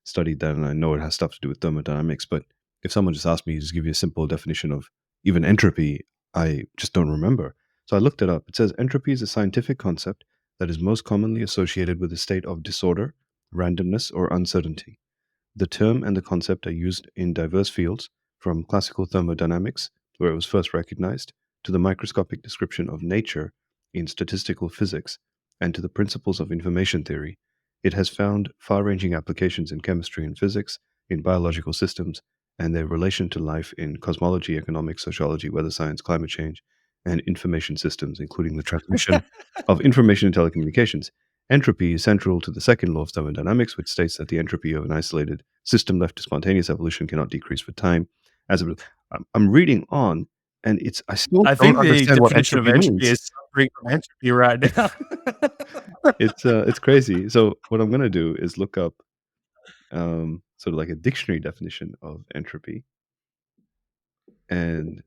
studied that, and I know it has stuff to do with thermodynamics. But if someone just asked me to just give you a simple definition of even entropy, I just don't remember. So I looked it up. It says entropy is a scientific concept that is most commonly associated with a state of disorder, randomness, or uncertainty. The term and the concept are used in diverse fields, from classical thermodynamics, where it was first recognized, to the microscopic description of nature in statistical physics, and to the principles of information theory. It has found far ranging applications in chemistry and physics, in biological systems, and their relation to life in cosmology, economics, sociology, weather science, climate change, and information systems, including the transmission of information and telecommunications. Entropy is central to the second law of thermodynamics, which states that the entropy of an isolated system left to spontaneous evolution cannot decrease with time. I'm reading on, and I still I don't think the understand what definition of entropy entropy means. is suffering from entropy right now. It's crazy. So what I'm gonna do is look up sort of like a dictionary definition of entropy, and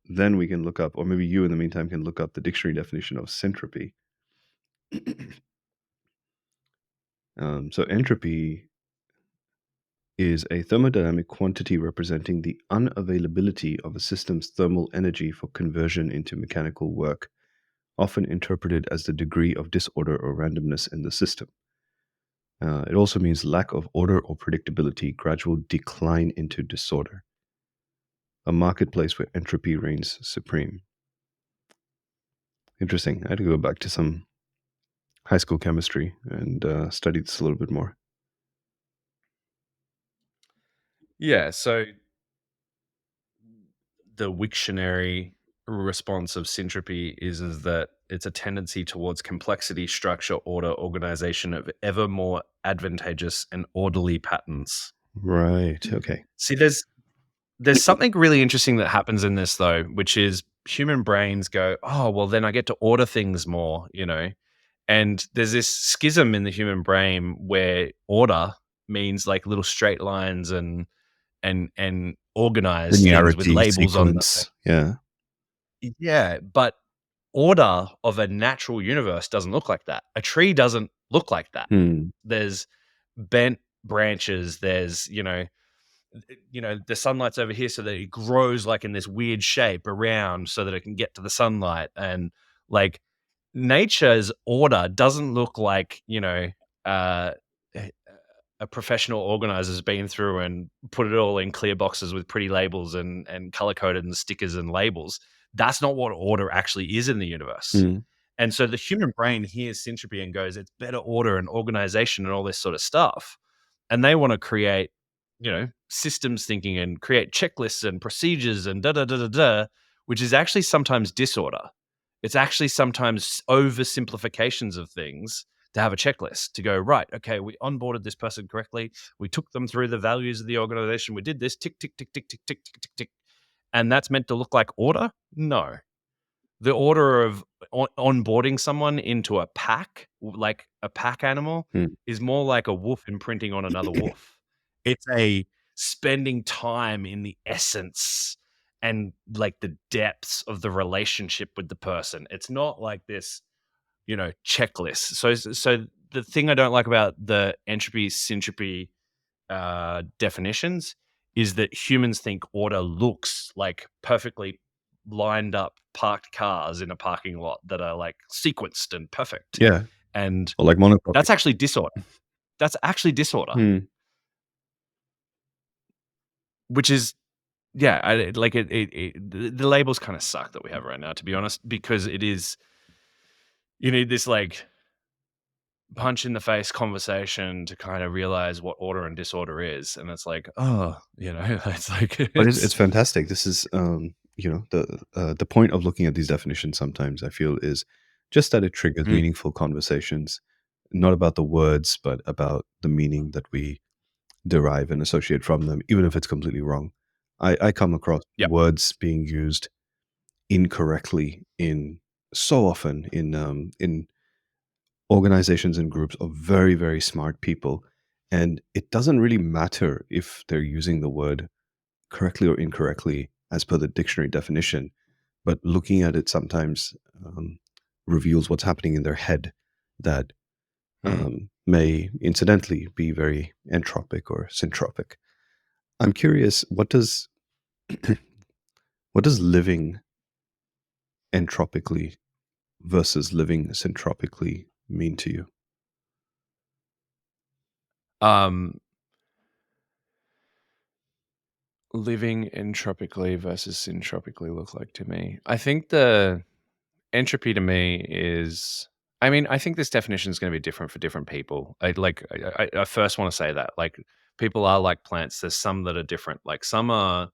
then we can look up, or maybe you in the meantime can look up the dictionary definition of syntropy. So entropy is a thermodynamic quantity representing the unavailability of a system's thermal energy for conversion into mechanical work, often interpreted as the degree of disorder or randomness in the system. It also means lack of order or predictability, gradual decline into disorder, a marketplace where entropy reigns supreme. Interesting. I had to go back to some high school chemistry and study this a little bit more. Yeah, so the Wiktionary response of syntropy is that it's a tendency towards complexity, structure, order, organization of ever more advantageous and orderly patterns. Right. Okay. See, there's something really interesting that happens in this though, which is human brains go, oh, well, then I get to order things more, and there's this schism in the human brain where order means like little straight lines and organized things with Linearity, labels on them. sequence. Yeah. Yeah, but order of a natural universe doesn't look like that. A tree doesn't look like that. Hmm. There's bent branches. There's the sunlight's over here, so that it grows like in this weird shape around, so that it can get to the sunlight. And like nature's order doesn't look like uh, a professional organizer's been through and put it all in clear boxes with pretty labels and color coded and stickers and labels. That's not what order actually is in the universe. Hmm. And so the human brain hears syntropy and goes, it's better order and organization and all this sort of stuff. And they want to create, systems thinking and create checklists and procedures and da da da da da, which is actually sometimes disorder. It's actually sometimes oversimplifications of things to have a checklist to go, right, okay, we onboarded this person correctly. We took them through the values of the organization. We did this, tick, tick, tick, tick, tick, tick, tick, tick, tick. And that's meant to look like order? No. The order of onboarding someone into a pack, like a pack animal, Hmm. is more like a wolf imprinting on another wolf. It's a spending time in the essence and like the depths of the relationship with the person. It's not like this, checklist. So the thing I don't like about the entropy syntropy definitions is that humans think order looks like perfectly lined up parked cars in a parking lot that are like sequenced and perfect. Yeah. And Or like monotropic. that's actually disorder. That's actually disorder, Hmm. which is, yeah, the labels kind of suck that we have right now, to be honest, because it is, you need this like punch in the face conversation to kind of realize what order and disorder is. And it's like, oh, it's like, But it's fantastic. This is, the point of looking at these definitions sometimes I feel is just that it triggers Mm, meaningful conversations, not about the words, but about the meaning that we derive and associate from them, even if it's completely wrong. I come across yep. words being used incorrectly in so often in organizations and groups of very, very smart people. And it doesn't really matter if they're using the word correctly or incorrectly as per the dictionary definition, but looking at it sometimes reveals what's happening in their head that Mm. may incidentally be very entropic or syntropic. I'm curious, what does living entropically versus living syntropically mean to you? Um, living entropically versus syntropically look like to me. I think the entropy to me is, I mean, I think this definition is going to be different for different people. I first want to say that like people are like plants. There's some that are different. Like some are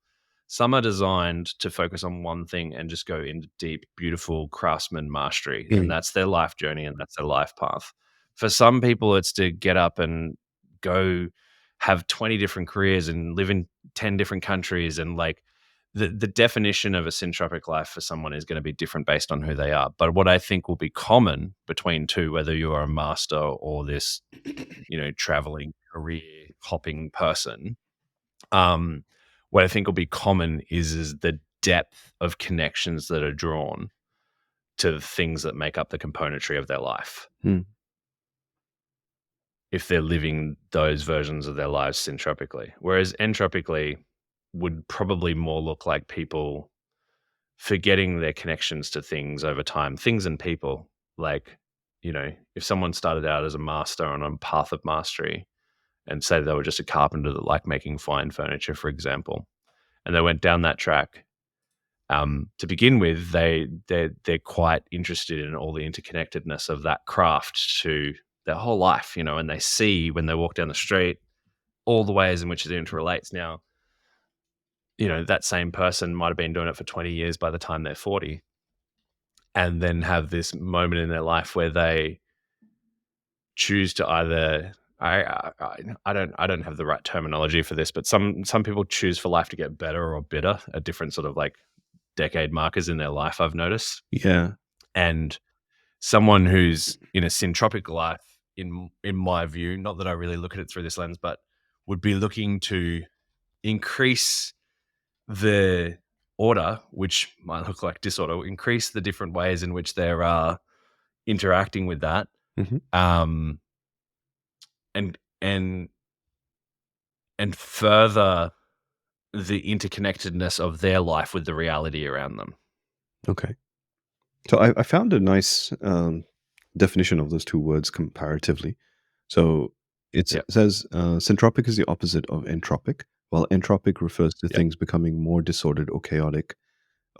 designed to focus on one thing and just go into deep, beautiful craftsman mastery, and Mm. that's their life journey and that's their life path. For some people, it's to get up and go have 20 different careers and live in 10 different countries, and like the definition of a syntropic life for someone is going to be different based on who they are. But what I think will be common between two, whether you are a master or this, traveling career hopping person, what I think will be common is the depth of connections that are drawn to the things that make up the componentry of their life. Mm. If they're living those versions of their lives syntropically, whereas entropically would probably more look like people forgetting their connections to things over time, things and people. Like, if someone started out as a master on a path of mastery and say they were just a carpenter that liked making fine furniture, for example, and they went down that track, to begin with, they're quite interested in all the interconnectedness of that craft to their whole life, and they see when they walk down the street all the ways in which it interrelates. Now, that same person might have been doing it for 20 years by the time they're 40, and then have this moment in their life where they choose to either I don't have the right terminology for this, but some people choose for life to get better or bitter at different sort of like decade markers in their life, I've noticed. Yeah. And someone who's in a syntropic life, in my view, not that I really look at it through this lens, but would be looking to increase the order, which might look like disorder, increase the different ways in which they're interacting with that, Hmm. um, and and and further the interconnectedness of their life with the reality around them. Okay. So I found a nice definition of those two words comparatively. So Yep. says syntropic is the opposite of entropic, while entropic refers to Yep. things becoming more disordered or chaotic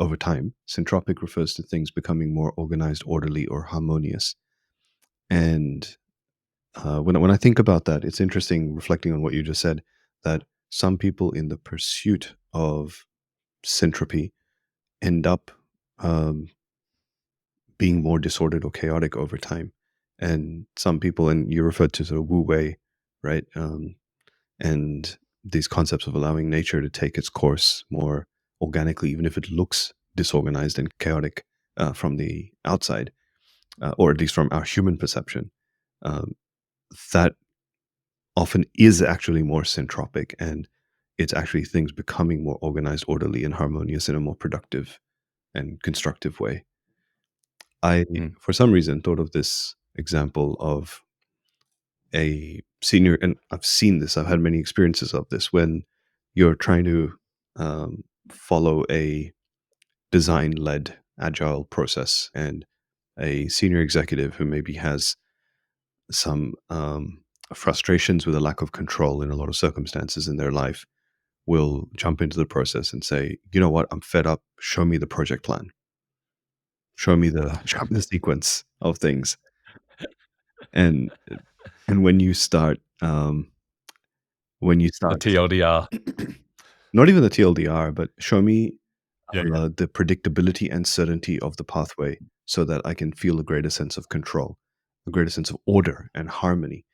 over time. Syntropic refers to things becoming more organized, orderly, or harmonious. And when I think about that, it's interesting reflecting on what you just said that some people in the pursuit of syntropy end up um, being more disordered or chaotic over time. And some people, and you referred to sort of Wu Wei, right? And these concepts of allowing nature to take its course more organically, even if it looks disorganized and chaotic from the outside, or at least from our human perception. Um, that often is actually more syntropic, and it's actually things becoming more organized, orderly, and harmonious in a more productive and constructive way. I, Mm. for some reason, thought of this example of a senior, and I've seen this, I've had many experiences of this when you're trying to follow a design led agile process, and a senior executive who maybe has some frustrations with a lack of control in a lot of circumstances in their life will jump into the process and say, you know what, I'm fed up. Show me the project plan. Show me the show me the sequence of things. And when you start when you The start TLDR. not even the TLDR, but show me Yeah. Yeah. the predictability and certainty of the pathway so that I can feel a greater sense of control, a greater sense of order and harmony.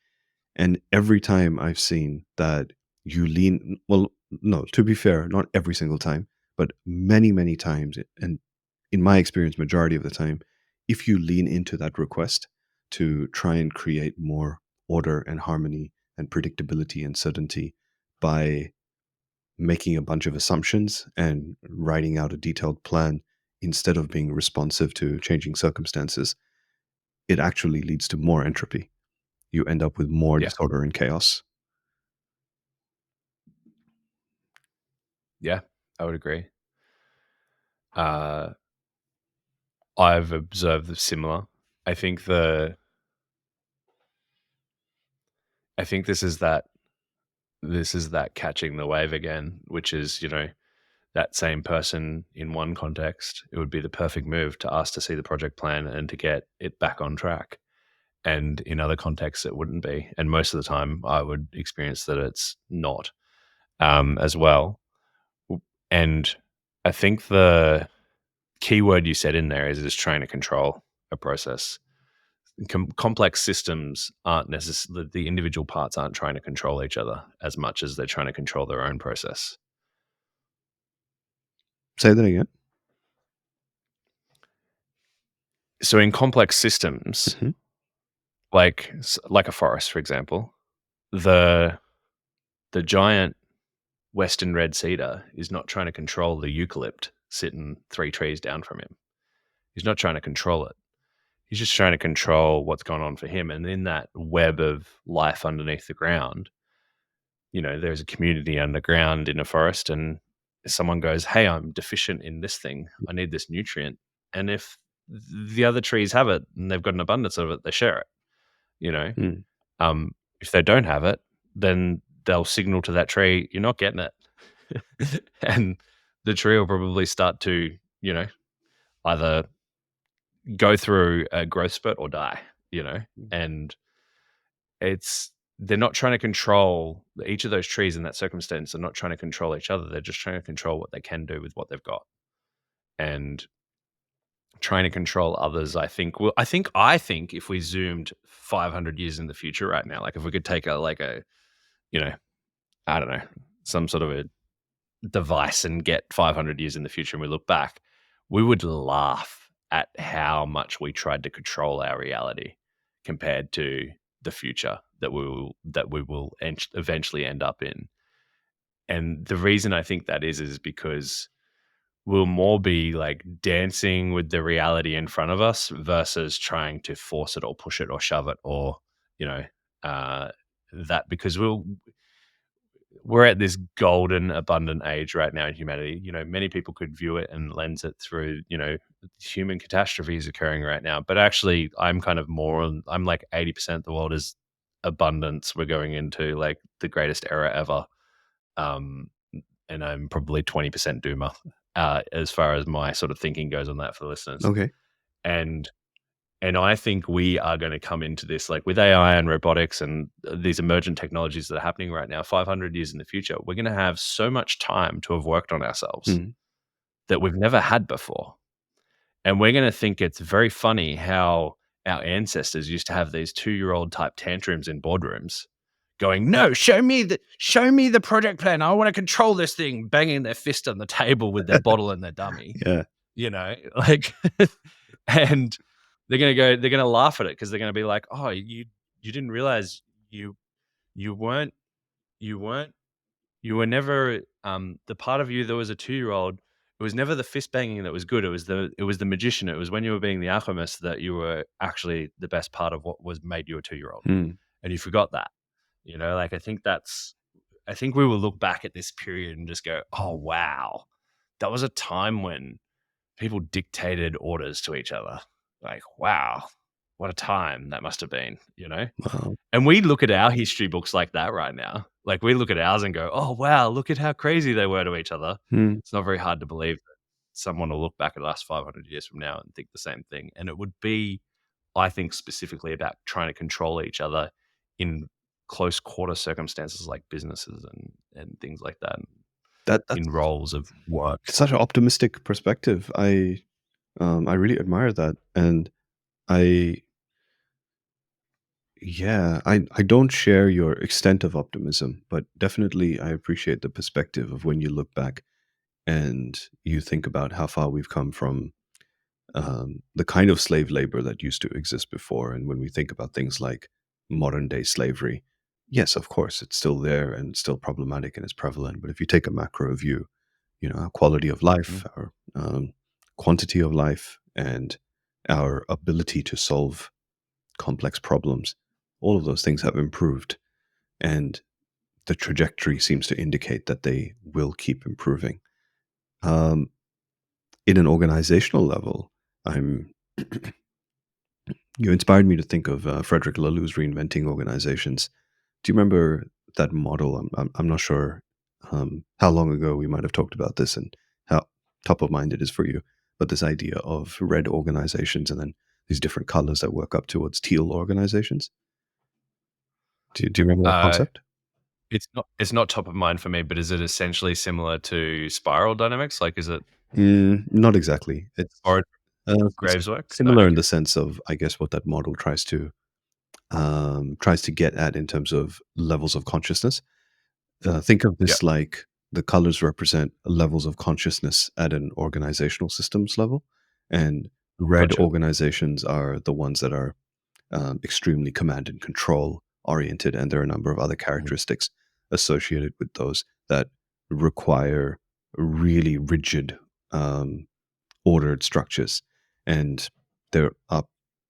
And every time I've seen that you lean, well, no, to be fair, not every single time, but many, many times, and in my experience, majority of the time, if you lean into that request to try and create more order and harmony and predictability and certainty by making a bunch of assumptions and writing out a detailed plan instead of being responsive to changing circumstances, it actually leads to more entropy. You end up with more Yeah. disorder and chaos. Yeah, I would agree. Uh, I've observed the similar. I think the I think this is that catching the wave again, which is, that same person in one context, it would be the perfect move to ask to see the project plan and to get it back on track. And in other contexts, it wouldn't be. And most of the time, I would experience that it's not, as well. And I think the key word you said in there is trying to control a process. Complex systems aren't necessarily, the individual parts aren't trying to control each other as much as they're trying to control their own process. Say that again. So in complex systems, Mhm. like a forest, for example, the the giant western red cedar is not trying to control the eucalypt sitting 3 trees down from him. He's not trying to control it. He's just trying to control what's going on for him. And in that web of life underneath the ground, there's a community underground in a forest, and someone goes, "Hey, I'm deficient in this thing. I need this nutrient." And if the other trees have it and they've got an abundance of it, they share it. You know, Mm. if they don't have it, then they'll signal to that tree, "You're not getting it," and the tree will probably start to, either go through a growth spurt or die. Mm. And it's they're not trying to control each of those trees in that circumstance. They're not trying to control each other. They're just trying to control what they can do with what they've got, and trying to control others. I think if we zoomed 500 years in the future right now, like if we could take a you know, I don't know, some sort of a device and get 500 years in the future and we look back, we would laugh at how much we tried to control our reality compared to the future that we will eventually end up in. And the reason I think that is because we'll more be like dancing with the reality in front of us versus trying to force it or push it or shove it or, you know, uh, that because we're at this golden abundant age right now in humanity. You know, many people could view it and lens it through, you know, human catastrophes occurring right now. But actually I'm kind of I'm like 80% the world is abundance. We're going into like the greatest era ever. Um, and I'm probably 20% doomer, as far as my sort of thinking goes on that for the listeners. Okay. And I think we are going to come into this like with AI and robotics and these emergent technologies that are happening right now, 500 years in the future, we're going to have so much time to have worked on ourselves Mhm. that we've never had before. And we're going to think it's very funny how our ancestors used to have these 2-year-old type tantrums in boardrooms going, no, show me the project plan. I want to control this thing, banging their fist on the table with their bottle and their dummy, Yeah. you know, like, and they're gonna laugh at it because they're gonna be like, oh, you didn't realize you weren't you weren't you were never the part of you that was a 2-year-old. It was never the fist banging that was good. It was the magician. It was when you were being the alchemist that you were actually the best part of what was made you a 2-year-old, Mm. and you forgot that. You know, like I think we will look back at this period and just go, oh wow, that was a time when people dictated orders to each other. Like, wow, what a time that must have been, you know? Wow. And we look at our history books like that right now. Like, we look at ours and go, oh, wow, look at how crazy they were to each other. Mm. It's not very hard to believe that someone will look back at the last 500 years from now and think the same thing. And it would be, I think, specifically about trying to control each other in close quarter circumstances like businesses and things like that, That's in roles of work. such an optimistic perspective. I really admire that, and I yeah, I don't share your extent of optimism, but definitely I appreciate the perspective of when you look back and you think about how far we've come from the kind of slave labor that used to exist before. And when we think about things like modern day slavery, yes, of course, it's still there and it's still problematic and it's prevalent. But if you take a macro view, you know, our quality of life, Mhm. our quantity of life, and our ability to solve complex problems, all of those things have improved. And the trajectory seems to indicate that they will keep improving. Um, in an organizational level, I'm you inspired me to think of Frederick Laloux's reinventing organizations. Do you remember that model? I'm not sure how long ago we might have talked about this and how top of mind it is for you. But this idea of red organizations and then these different colors that work up towards teal organizations. Do you remember that Uh, concept? it's not top of mind for me, but is it essentially similar to spiral dynamics? Like, is it Not exactly. It's or it's Graves work? No, similar in okay. the sense of, I guess, what that model tries to get at in terms of levels of consciousness. Think of Yeah, this like the colors represent levels of consciousness at an organizational systems level, and red gotcha. organizations are the ones that are extremely command and control oriented, and there are a number of other Mhm. characteristics associated with those that require really rigid, ordered structures, and there are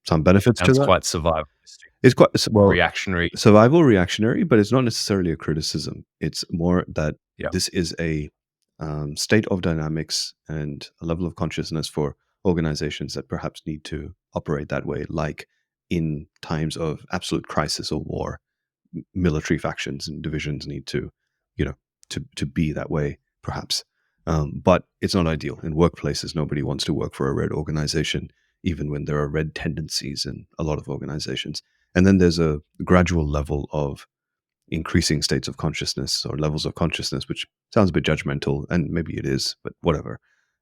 some benefits to Sounds that. quite survivalistic, It's quite well, reactionary. survival reactionary, but it's not necessarily a criticism. It's more that Yeah, this is a state of dynamics and a level of consciousness for organizations that perhaps need to operate that way, like in times of absolute crisis or war, military factions and divisions need to, you know, to be that way, perhaps. But it's not ideal. In workplaces, nobody wants to work for a red organization, even when there are red tendencies in a lot of organizations. And then there's a gradual level of increasing states of consciousness or levels of consciousness, which sounds a bit judgmental, and maybe it is, but whatever.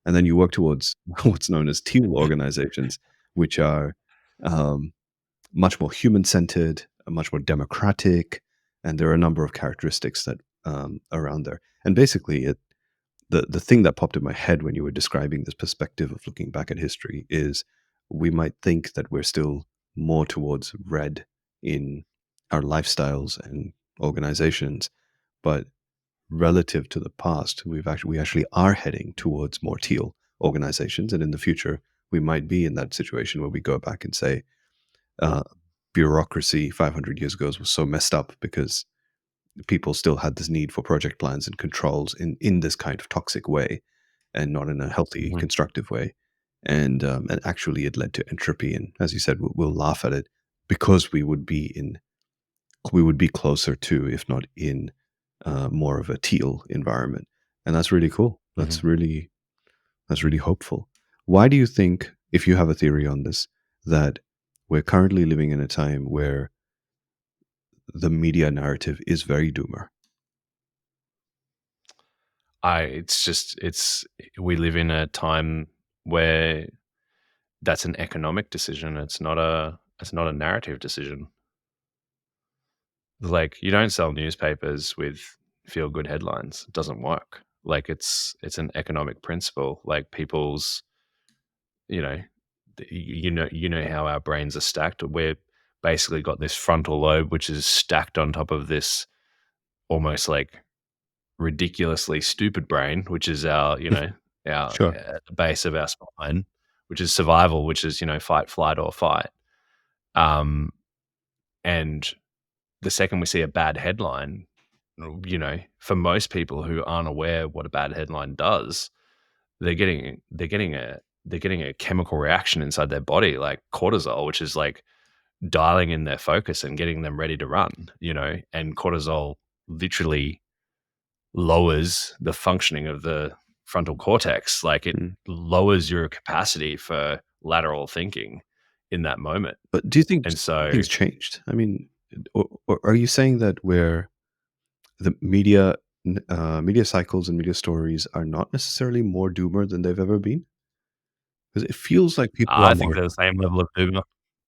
And then you work towards what's known as teal organizations, which are um, much more human-centered, much more democratic, and there are a number of characteristics that around there. And basically, the thing that popped in my head when you were describing this perspective of looking back at history is we might think that we're still more towards red in our lifestyles and organizations, but relative to the past, we actually are heading towards more teal organizations, and in the future, we might be in that situation where we go back and say, uh, bureaucracy 500 years ago was so messed up because people still had this need for project plans and controls in this kind of toxic way, and not in a healthy, Mhm. constructive way. And actually, it led to entropy. And as you said, we'll laugh at it because we would be closer to, if not in, more of a teal environment, and that's really cool. Mhm. That's really hopeful. Why do you think, if you have a theory on this, that we're currently living in a time where the media narrative is very doomer? It's we live in a time where that's an economic decision. It's not a narrative decision. Like, you don't sell newspapers with feel good headlines. It doesn't work. Like, it's an economic principle. Like, people's, you know, you know how our brains are stacked. We're basically got this frontal lobe which is stacked on top of this almost like ridiculously stupid brain, which is our Sure. the base of our spine, which is survival, which is fight, flight, or fight. Um, and the second we see a bad headline, for most people who aren't aware what a bad headline does, they're getting a chemical reaction inside their body, like cortisol, which is like dialing in their focus and getting them ready to run. And cortisol literally lowers the functioning of the frontal cortex. Like, it Mm. lowers your capacity for lateral thinking in that moment. But do you think And so things changed? I mean, or are you saying that where the media cycles and media stories are not necessarily more doomer than they've ever been? Because it feels like people are I think more. they're the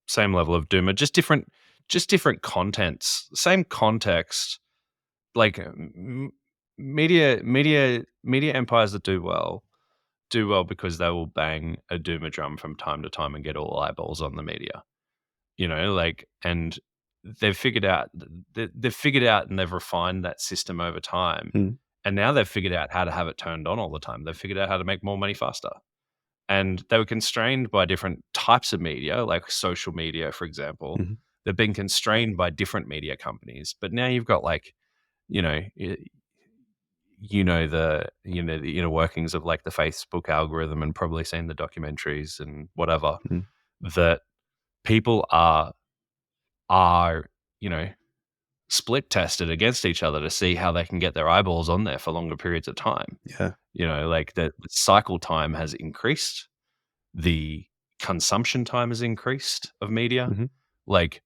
same level of doomer, just different contents, same context. Like, media empires that do well because they will bang a doomer drum from time to time and get all eyeballs on the media. And they've figured out and they've refined that system over time. Mm, And now they've figured out how to have it turned on all the time. They've figured out how to make more money faster. And they were constrained by different types of media, like social media, for example. mhm, They've been constrained by different media companies. But now you've got, like, you know, y- the inner workings of, like, the Facebook algorithm, and probably seen the documentaries and whatever, mm. that people are you know split tested against each other to see how they can get their eyeballs on there for longer periods of time. Yeah. Like, the cycle time has increased, the consumption time has increased of media. Mhm, Like,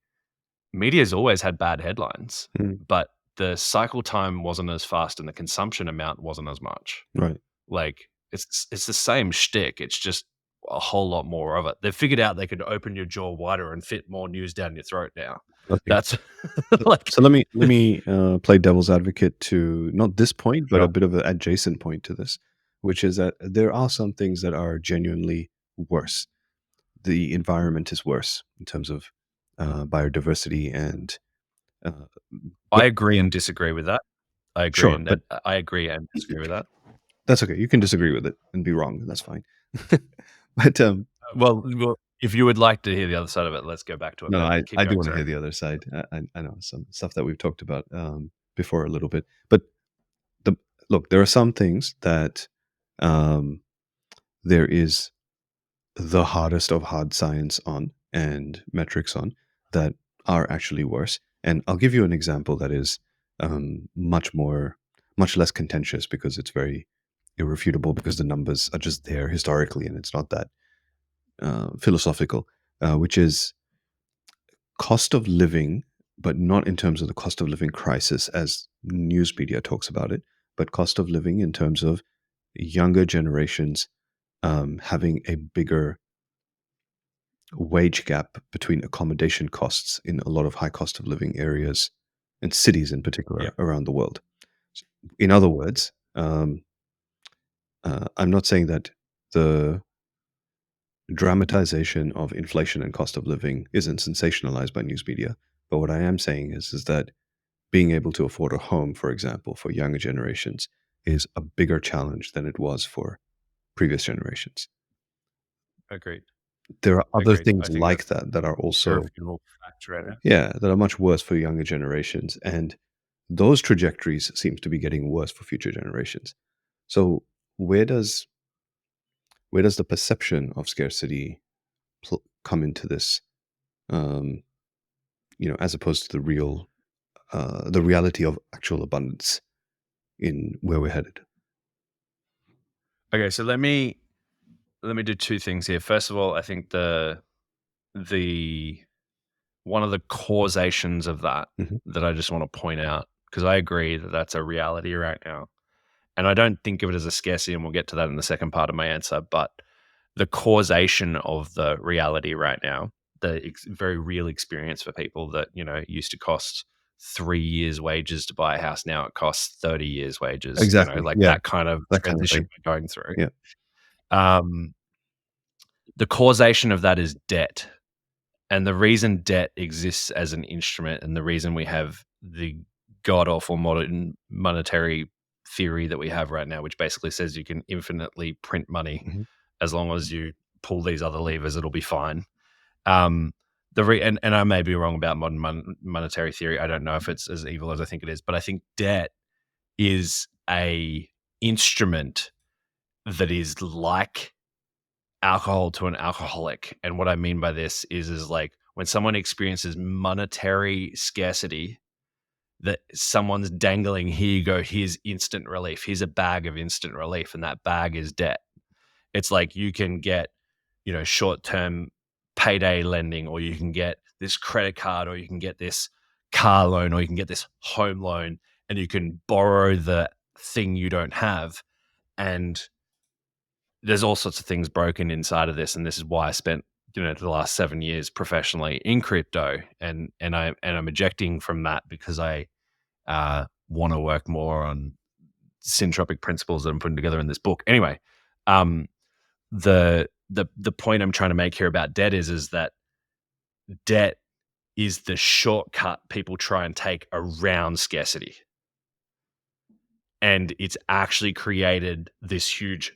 media's always had bad headlines, mm. but the cycle time wasn't as fast and the consumption amount wasn't as much. Right. Like, it's the same shtick. It's just a whole lot more of it. They've figured out they could open your jaw wider and fit more news down your throat now. Okay. That's So like, so let me play devil's advocate to not this point, but a sure. bit of an adjacent point to this, which is that there are some things that are genuinely worse. The environment is worse in terms of biodiversity and uh, I but agree and disagree with that. sure, but I agree and disagree with that. that's okay. You can disagree with it and be wrong. That's fine. But Well, if you would like to hear the other side of it, let's go back to it. no, But keep I do going, want to sorry. hear the other side. I know some stuff that we've talked about before a little bit, but the look, there are some things that um, there is the hardest of hard science on and metrics on that are actually worse. And I'll give you an example that is much less contentious because it's very irrefutable because the numbers are just there historically and it's not that philosophical, which is cost of living but not in terms of the cost of living crisis as news media talks about it, but cost of living in terms of younger generations having a bigger wage gap between accommodation costs in a lot of high cost of living areas and cities in Yeah. particular around the world. In other words, I'm not saying that the dramatization of inflation and cost of living isn't sensationalized by news media, but what I am saying is that being able to afford a home, for example, for younger generations is a bigger challenge than it was for previous generations. Agreed. There are other Agreed. I things think like that's that are also, irrefutable fact right now. yeah, that are much worse for younger generations. And those trajectories seems to be getting worse for future generations. So where does the perception of scarcity come into this? Um, as opposed to the reality of actual abundance in where we're headed. Okay, so let me do two things here. First of all, I think the one of the causations of that Mhm. that I just want to point out, because I agree that that's a reality right now. And I don't think of it as a scarcity, and we'll get to that in the second part of my answer, but the causation of the reality right now, the very real experience for people that, used to cost 3 years' wages to buy a house. Now it costs 30 years' wages, Exactly. like Yeah, that kind of that kind of transition thing. we're going through. Yeah. Um, the causation of that is debt. And the reason debt exists as an instrument, and the reason we have the god awful modern monetary theory that we have right now, which basically says you can infinitely print money Mhm. as long as you pull these other levers, it'll be fine. Um, and I may be wrong about modern monetary theory. I don't know if it's as evil as I think it is, but I think debt is a instrument that is like alcohol to an alcoholic. And what I mean by this is like when someone experiences monetary scarcity, that someone's dangling, here you go, here's instant relief. Here's a bag of instant relief, and that bag is debt. It's like you can get, short-term payday lending, or you can get this credit card, or you can get this car loan, or you can get this home loan, and you can borrow the thing you don't have. And there's all sorts of things broken inside of this, and this is why I spent the last 7 years professionally in crypto, and I'm ejecting from that because I want to work more on syntropic principles that I'm putting together in this book. Anyway, um, the point I'm trying to make here about debt is that debt is the shortcut people try and take around scarcity, and it's actually created this huge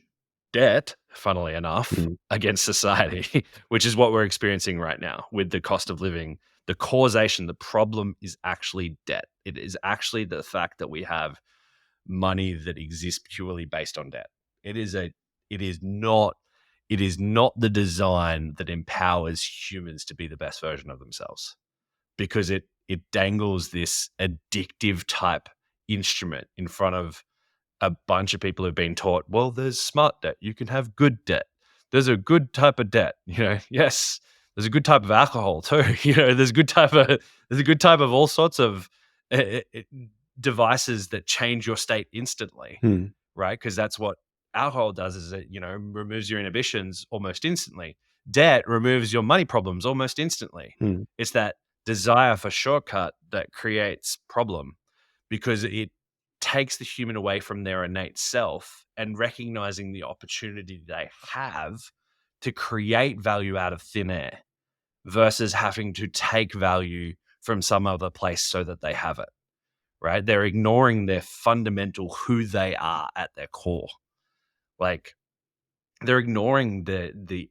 debt, funnily enough, Mhm. against society, which is what we're experiencing right now with the cost of living. The causation, the problem is actually debt. It is actually the fact that we have money that exists purely based on debt. It is a it is not it is not the design that empowers humans to be the best version of themselves, because it dangles this addictive type instrument in front of a bunch of people who've been taught, well, there's smart debt. You can have good debt. There's a good type of debt. Yes, there's a good type of alcohol too. There's a good type of all sorts of uh, uh, devices that change your state instantly, Hmm. right? Because that's what alcohol does, is it, removes your inhibitions almost instantly. Debt removes your money problems almost instantly. Hmm. It's that desire for shortcut that creates problem, because it takes the human away from their innate self and recognizing the opportunity they have to create value out of thin air versus having to take value from some other place so that they have it, right? They're ignoring their fundamental who they are at their core. Like, they're ignoring the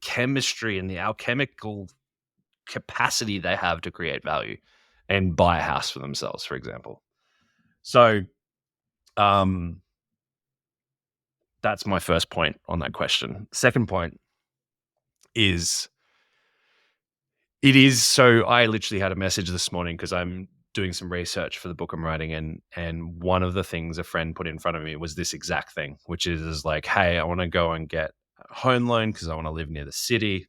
chemistry and the alchemical capacity they have to create value and buy a house for themselves, for example. So, um, that's my first point on that question. Second point is, so I literally had a message this morning because I'm doing some research for the book I'm writing, and one of the things a friend put in front of me was this exact thing, which is like, hey, I want to go and get a home loan because I want to live near the city.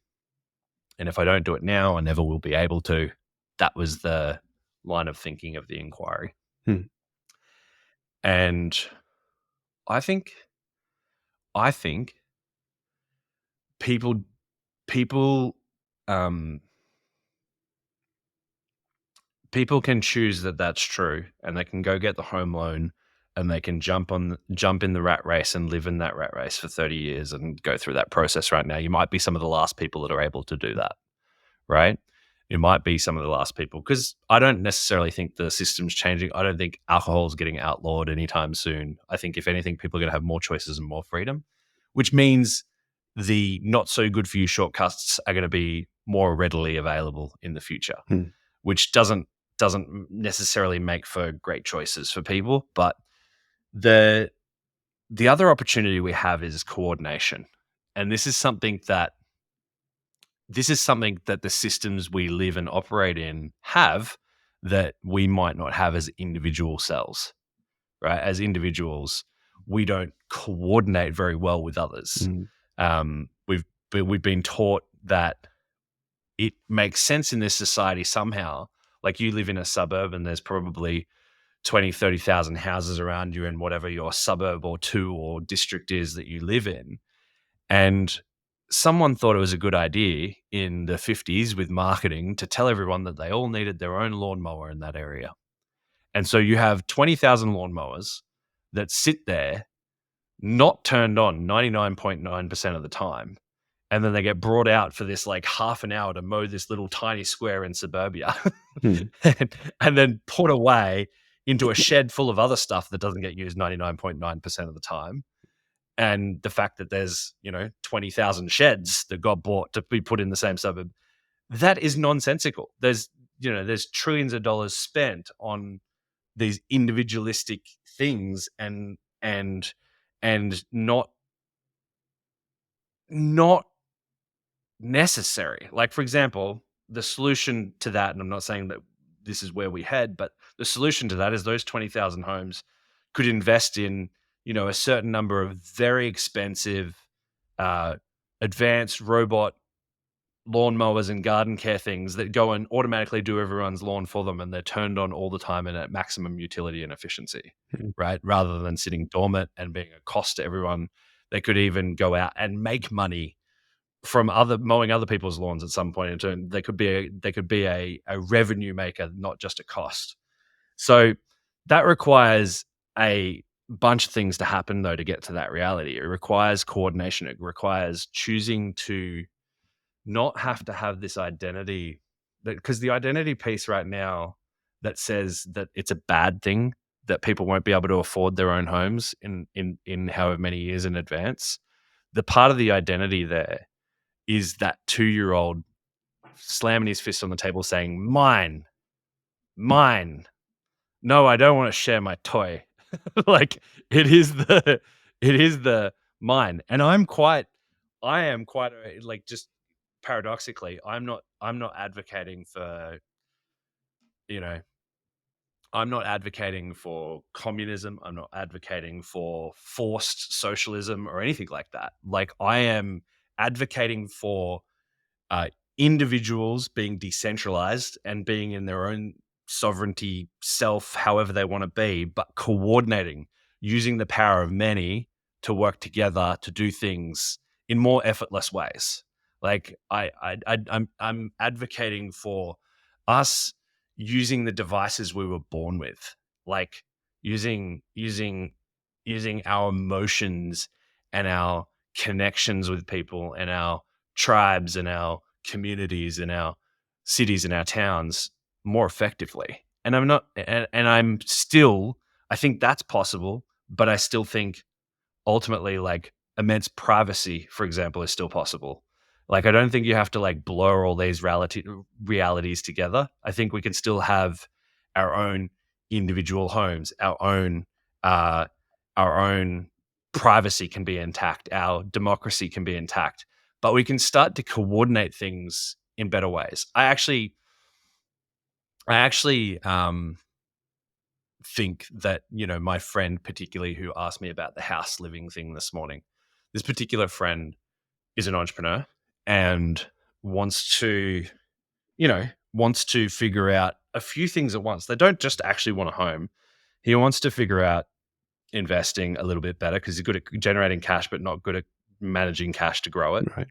And if I don't do it now, I never will be able to. that was the line of thinking of the inquiry. Hmm. And I think people people um people can choose that that's true, and they can go get the home loan, and they can jump in the rat race and live in that rat race for 30 years and go through that process right now. You might be some of the last people that are able to do that, right? It might be some of the last people, because I don't necessarily think the system's changing. I don't think alcohol is getting outlawed anytime soon. I think if anything, people are going to have more choices and more freedom, which means the not so good for you shortcuts are going to be more readily available in the future, Hmm. which doesn't necessarily make for great choices for people. But the other opportunity we have is coordination, and this is something that the systems we live and operate in have that we might not have as individual cells, right? As individuals, we don't coordinate very well with others. Hmm. We've been taught that it makes sense in this society somehow. Like, you live in a suburb and there's probably 20, 30,000 houses around you in whatever your suburb or two or district is that you live in. And someone thought it was a good idea in the 50s with marketing to tell everyone that they all needed their own lawnmower in that area. And so you have 20,000 lawnmowers that sit there, not turned on 99.9% of the time. And then they get brought out for this like half an hour to mow this little tiny square in suburbia Hmm. and then put away into a shed full of other stuff that doesn't get used 99.9% of the time. And the fact that there's, 20,000 sheds that got bought to be put in the same suburb, that is nonsensical. There's trillions of dollars spent on these individualistic things and not necessary. Like, for example, the solution to that, and I'm not saying that this is where we head, but the solution to that is those 20,000 homes could invest in, a certain number of very expensive, advanced robot lawnmowers and garden care things that go and automatically do everyone's lawn for them, and they're turned on all the time and at maximum utility and efficiency, Hmm. right? Rather than sitting dormant and being a cost to everyone. They could even go out and make money from mowing other people's lawns at some point in time. They could be a revenue maker, not just a cost. So that requires a bunch of things to happen, though, to get to that reality. It requires coordination. It requires choosing to not have to have this identity, because the identity piece right now that says that it's a bad thing that people won't be able to afford their own homes in however many years in advance. The part of the identity there is that 2-year-old slamming his fist on the table saying, "Mine, mine. No, I don't want to share my toy." Like, it is the mine. And I am quite like, just paradoxically, I'm not advocating for, you know, I'm not advocating for communism. I'm not advocating for forced socialism or anything like that. Like, I am advocating for uh, individuals being decentralized and being in their own sovereignty self, however they want to be, but coordinating, using the power of many to work together to do things in more effortless ways. Like, I'm advocating for us using the devices we were born with, like using our emotions and our connections with people and our tribes and our communities and our cities and our towns more effectively. And I'm not, and I'm still, I think that's possible, but I still think ultimately, like, immense privacy, for example, is still possible. Like, I don't think you have to like blur all these realities together. I think we can still have our own individual homes, uh, our own privacy can be intact, our democracy can be intact, but we can start to coordinate things in better ways. I actually think that, my friend, particularly, who asked me about the house living thing this morning, this particular friend is an entrepreneur and wants to, wants to figure out a few things at once. They don't just actually want a home. He wants to figure out investing a little bit better because he's good at generating cash, but not good at managing cash to grow it. Right.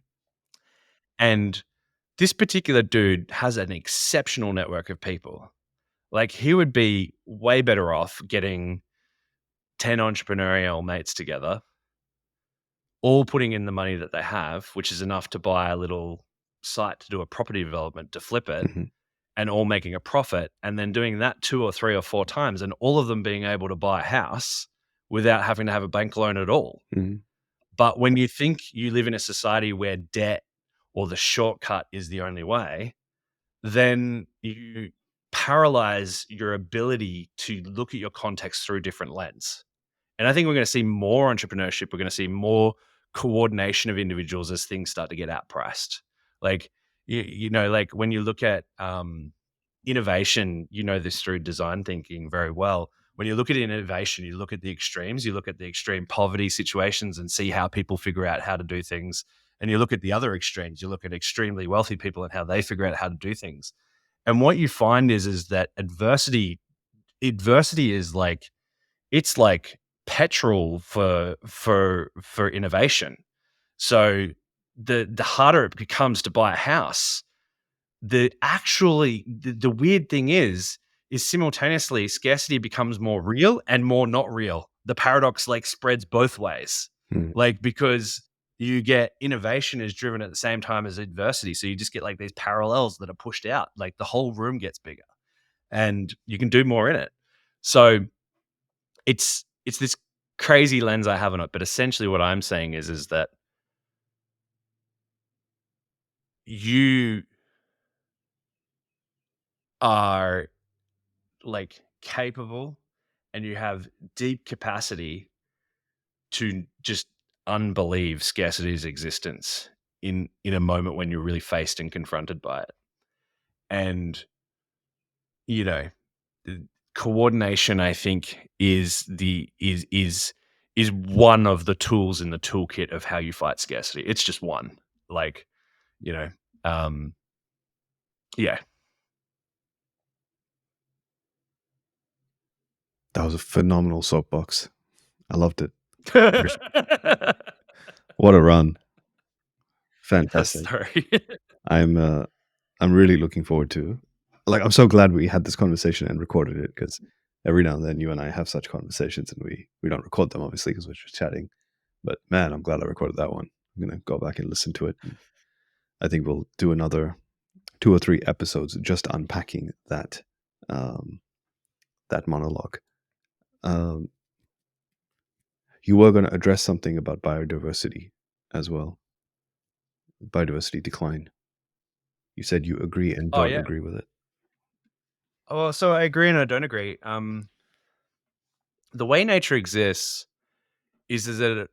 And this particular dude has an exceptional network of people. Like, he would be way better off getting 10 entrepreneurial mates together, all putting in the money that they have, which is enough to buy a little site to do a property development to flip it, Hmm. and all making a profit, and then doing that 2 or 3 or 4 times, and all of them being able to buy a house without having to have a bank loan at all. Hmm. But when you think you live in a society where debt or the shortcut is the only way, then you paralyze your ability to look at your context through a different lens. And I think we're going to see more entrepreneurship. We're going to see more coordination of individuals as things start to get outpriced. Like, like when you look at innovation, this through design thinking very well. When you look at innovation, you look at the extremes, you look at the extreme poverty situations and see how people figure out how to do things. And you look at the other extremes, you look at extremely wealthy people and how they figure out how to do things. And what you find is that adversity is like, it's like petrol for innovation. So the harder it becomes to buy a house, the weird thing is simultaneously scarcity becomes more real and more not real. The paradox like spreads both ways. Hmm. Like, because you get innovation is driven at the same time as adversity. So you just get like these parallels that are pushed out. Like, the whole room gets bigger and you can do more in it. So it's this crazy lens I have on it. But essentially what I'm saying is that you are like capable and you have deep capacity to just unbelieve scarcity's existence in a moment when you're really faced and confronted by it. And you know coordination, I think, is one of the tools in the toolkit of how you fight scarcity. It's just one. Like, you know yeah. That was a phenomenal soapbox. I loved it. What a run. Fantastic. Sorry. I'm really looking forward to, like, I'm so glad we had this conversation and recorded it, because every now and then you and I have such conversations and we don't record them, obviously, because we're just chatting. But man, I'm glad I recorded that one. I'm going to go back and listen to it. I think we'll do another 2 or 3 episodes just unpacking that that monologue. You were going to address something about biodiversity as well. Biodiversity decline. You said you agree and Oh don't yeah. agree with it. Oh, so I agree and I don't agree. The way nature exists is that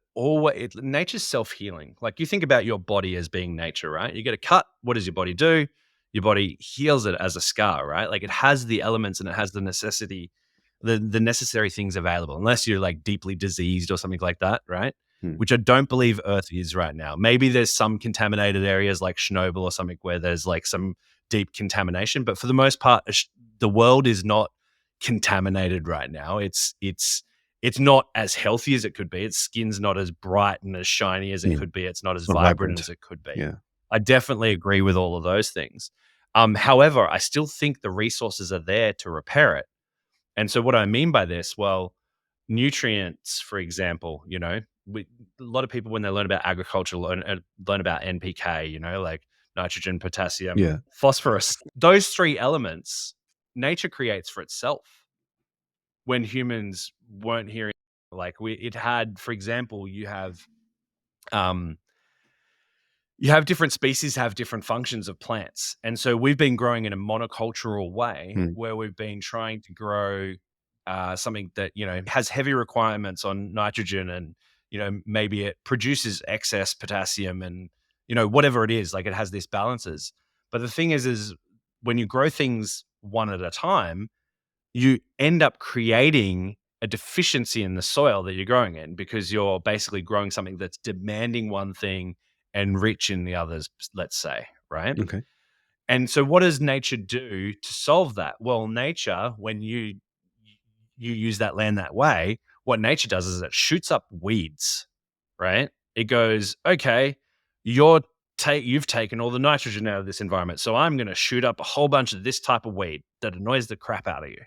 nature's self-healing. Like, you think about your body as being nature, right? You get a cut. What does your body do? Your body heals it as a scar, right? Like, it has the elements and it has the necessary things available, unless you're like deeply diseased or something like that, right? Which I don't believe Earth is right now. Maybe there's some contaminated areas like Chernobyl or something where there's like some deep contamination, but for the most part, the world is not contaminated right now. It's not as healthy as it could be. Its skin's not as bright and as shiny as it could be. It's not as not vibrant vibrant. as it could be. Yeah. I definitely agree with all of those things. However, I still think the resources are there to repair it. And so what I mean by this, well, nutrients, for example, a lot of people, when they learn about agriculture, learn about NPK, like nitrogen, potassium, Yeah. phosphorus. Those 3 elements nature creates for itself when humans weren't here. Like, it had, for example, you have different species have different functions of plants. And so we've been growing in a monocultural way where we've been trying to grow something that, has heavy requirements on nitrogen and, maybe it produces excess potassium and, whatever it is, like, it has these balances. But the thing is when you grow things one at a time, you end up creating a deficiency in the soil that you're growing in, because you're basically growing something that's demanding one thing and rich in the others, let's say, right? Okay. And so what does nature do to solve that? Well, nature, when you use that land that way, what nature does is it shoots up weeds, right? It goes, okay, you've taken all the nitrogen out of this environment, so I'm going to shoot up a whole bunch of this type of weed that annoys the crap out of you.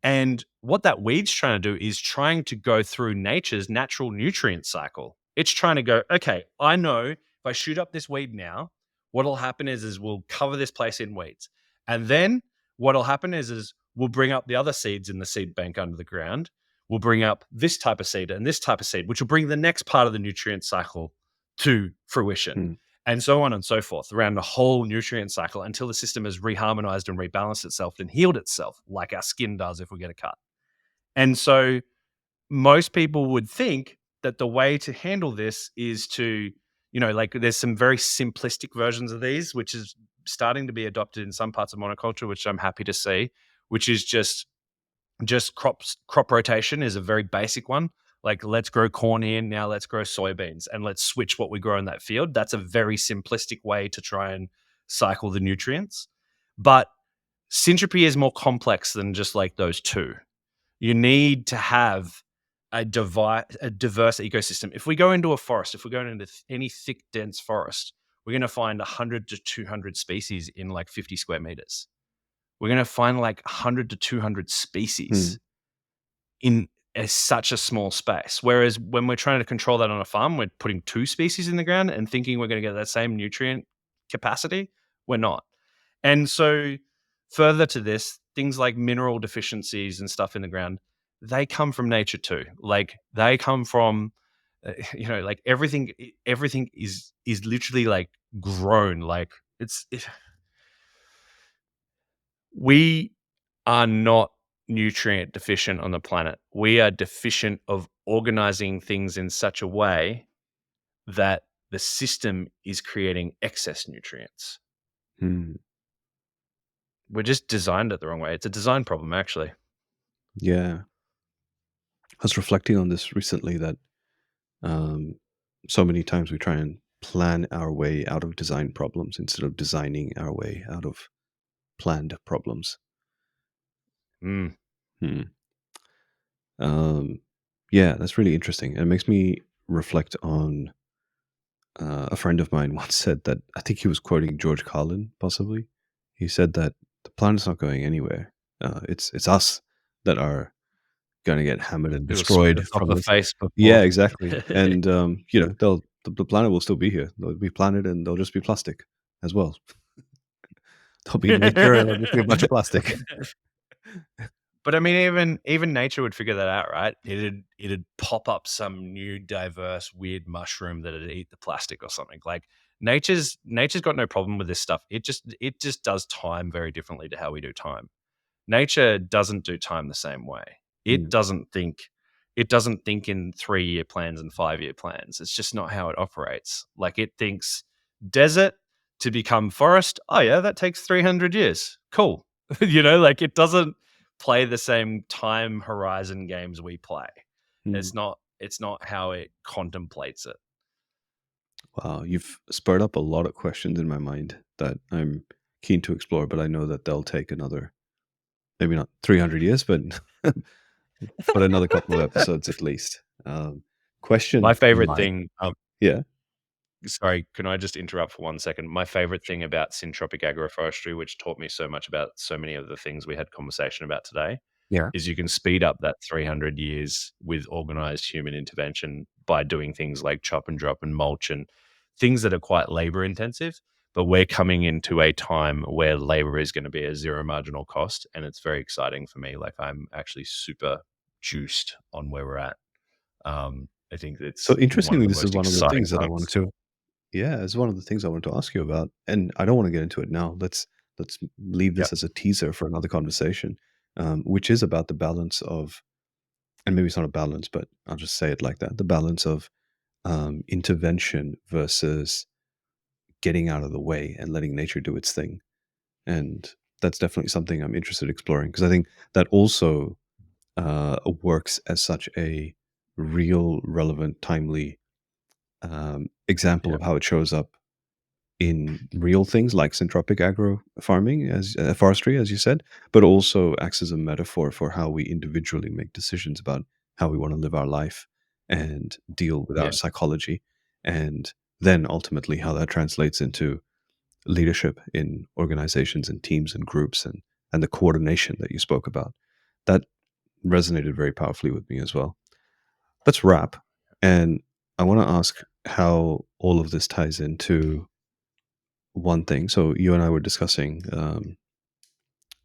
And what that weed's trying to do is trying to go through nature's natural nutrient cycle. It's trying to go, okay, I know if I shoot up this weed now, what'll happen is we'll cover this place in weeds. And then what'll happen is we'll bring up the other seeds in the seed bank under the ground. We'll bring up this type of seed and this type of seed, which will bring the next part of the nutrient cycle to fruition. Mm. And so on and so forth around the whole nutrient cycle until the system has reharmonized and rebalanced itself and healed itself, like our skin does if we get a cut. And so most people would think that the way to handle this is to, like there's some very simplistic versions of these, which is starting to be adopted in some parts of monoculture, which I'm happy to see, which is just crop rotation is a very basic one. Like, let's grow corn here, now let's grow soybeans, and let's switch what we grow in that field. That's a very simplistic way to try and cycle the nutrients. But syntropy is more complex than just like those two. You need to have a diverse ecosystem. If we go into a forest, if we're going into any thick, dense forest, we're going to find 100 to 200 species in like 50 square meters. We're going to find like 100 to 200 species in such a small space. Whereas when we're trying to control that on a farm, we're putting 2 species in the ground and thinking we're going to get that same nutrient capacity. We're not. And so further to this, things like mineral deficiencies and stuff in the ground, they come from nature too. Like they come from, like everything is literally like grown. Like we are not nutrient deficient on the planet. We are deficient of organizing things in such a way that the system is creating excess nutrients. Mm. We're just designed it the wrong way. It's a design problem, actually. Yeah. I was reflecting on this recently that so many times we try and plan our way out of design problems instead of designing our way out of planned problems. Mm. Yeah, that's really interesting. It makes me reflect on a friend of mine once said that, I think he was quoting George Carlin, possibly. He said that the planet's not going anywhere. It's us that are going to get hammered and It'll spit destroyed us off from the this. face before. Yeah, exactly. And the planet will still be here. There'll be planet, and there'll just be plastic as well. There'll be nature, and there'll just be a bunch of plastic. But I mean, even nature would figure that out, right? It'd pop up some new, diverse, weird mushroom that'd eat the plastic or something. Like nature's got no problem with this stuff. It just does time very differently to how we do time. Nature doesn't do time the same way. It doesn't think in 3-year plans and 5-year plans. It's just not how it operates. Like it thinks desert to become forest. Oh yeah, that takes 300 years. Cool. Like it doesn't play the same time horizon games we play. It's not how it contemplates it. Wow, you've spurred up a lot of questions in my mind that I'm keen to explore, but I know that they'll take another, maybe not 300 years, but but another couple of episodes at least. Question. My favorite thing. Yeah. Sorry, can I just interrupt for 1 second? My favorite thing about syntropic agroforestry, which taught me so much about so many of the things we had conversation about today, is you can speed up that 300 years with organized human intervention by doing things like chop and drop and mulch and things that are quite labor intensive. But we're coming into a time where labor is going to be a zero marginal cost. And it's very exciting for me. Like I'm actually super juiced on where we're at. I think it's So interestingly, this is most one of the exciting things that I times. wanted to. Yeah, it's one of the things I wanted to ask you about, and I don't want to get into it now. Let's leave this as a teaser for another conversation, which is about the balance of, and maybe it's not a balance, but I'll just say it like that: the balance of intervention versus getting out of the way and letting nature do its thing. And that's definitely something I'm interested in exploring, because I think that also works as such a real, relevant, timely example of how it shows up in real things like syntropic agro farming, as forestry, as you said, but also acts as a metaphor for how we individually make decisions about how we want to live our life and deal with our Yeah. psychology, and then ultimately how that translates into leadership in organizations and teams and groups, and the coordination that you spoke about. That resonated very powerfully with me as well. Let's wrap. And I want to ask how all of this ties into one thing. So you and I were discussing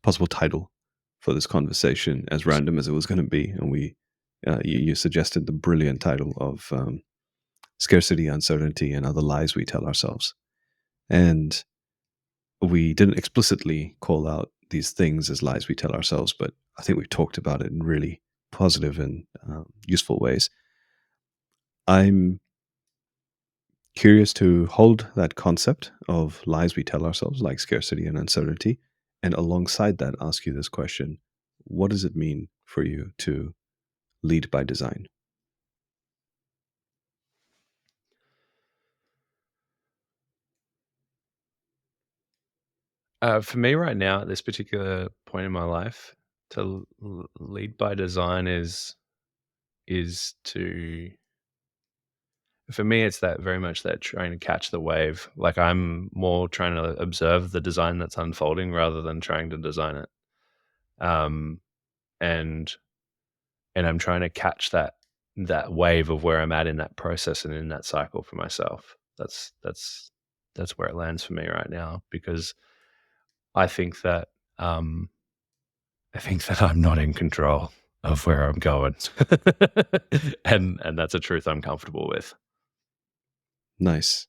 possible title for this conversation, as random as it was going to be, and you suggested the brilliant title of Scarcity, Uncertainty, and Other Lies We Tell Ourselves. And we didn't explicitly call out these things as lies we tell ourselves, but I think we talked about it in really positive and useful ways. I'm curious to hold that concept of lies we tell ourselves, like scarcity and uncertainty, and alongside that, ask you this question: what does it mean for you to lead by design? For me right now, at this particular point in my life, to lead by design is to, for me, it's that very much that trying to catch the wave. Like, I'm more trying to observe the design that's unfolding rather than trying to design it. Um, and and I'm trying to catch that wave of where I'm at in that process and in that cycle for myself. That's where it lands for me right now, because I think that um, I'm not in control of where I'm going, and that's a truth I'm comfortable with. Nice.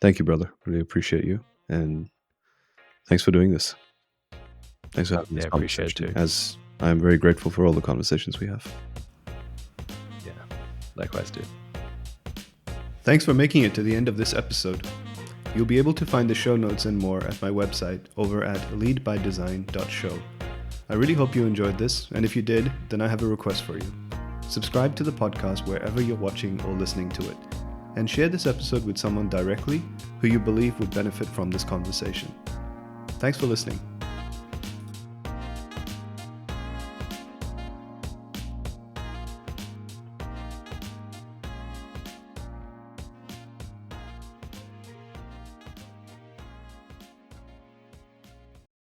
Thank you, brother. Really appreciate you. And thanks for doing this. Thanks for having this Yeah, appreciate it conversation, too. as I'm very grateful for all the conversations we have. Yeah, likewise, dude. Thanks for making it to the end of this episode. You'll be able to find the show notes and more at my website over at leadbydesign.show. I really hope you enjoyed this, and if you did, then I have a request for you. Subscribe to the podcast wherever you're watching or listening to it, and share this episode with someone directly who you believe would benefit from this conversation. Thanks for listening.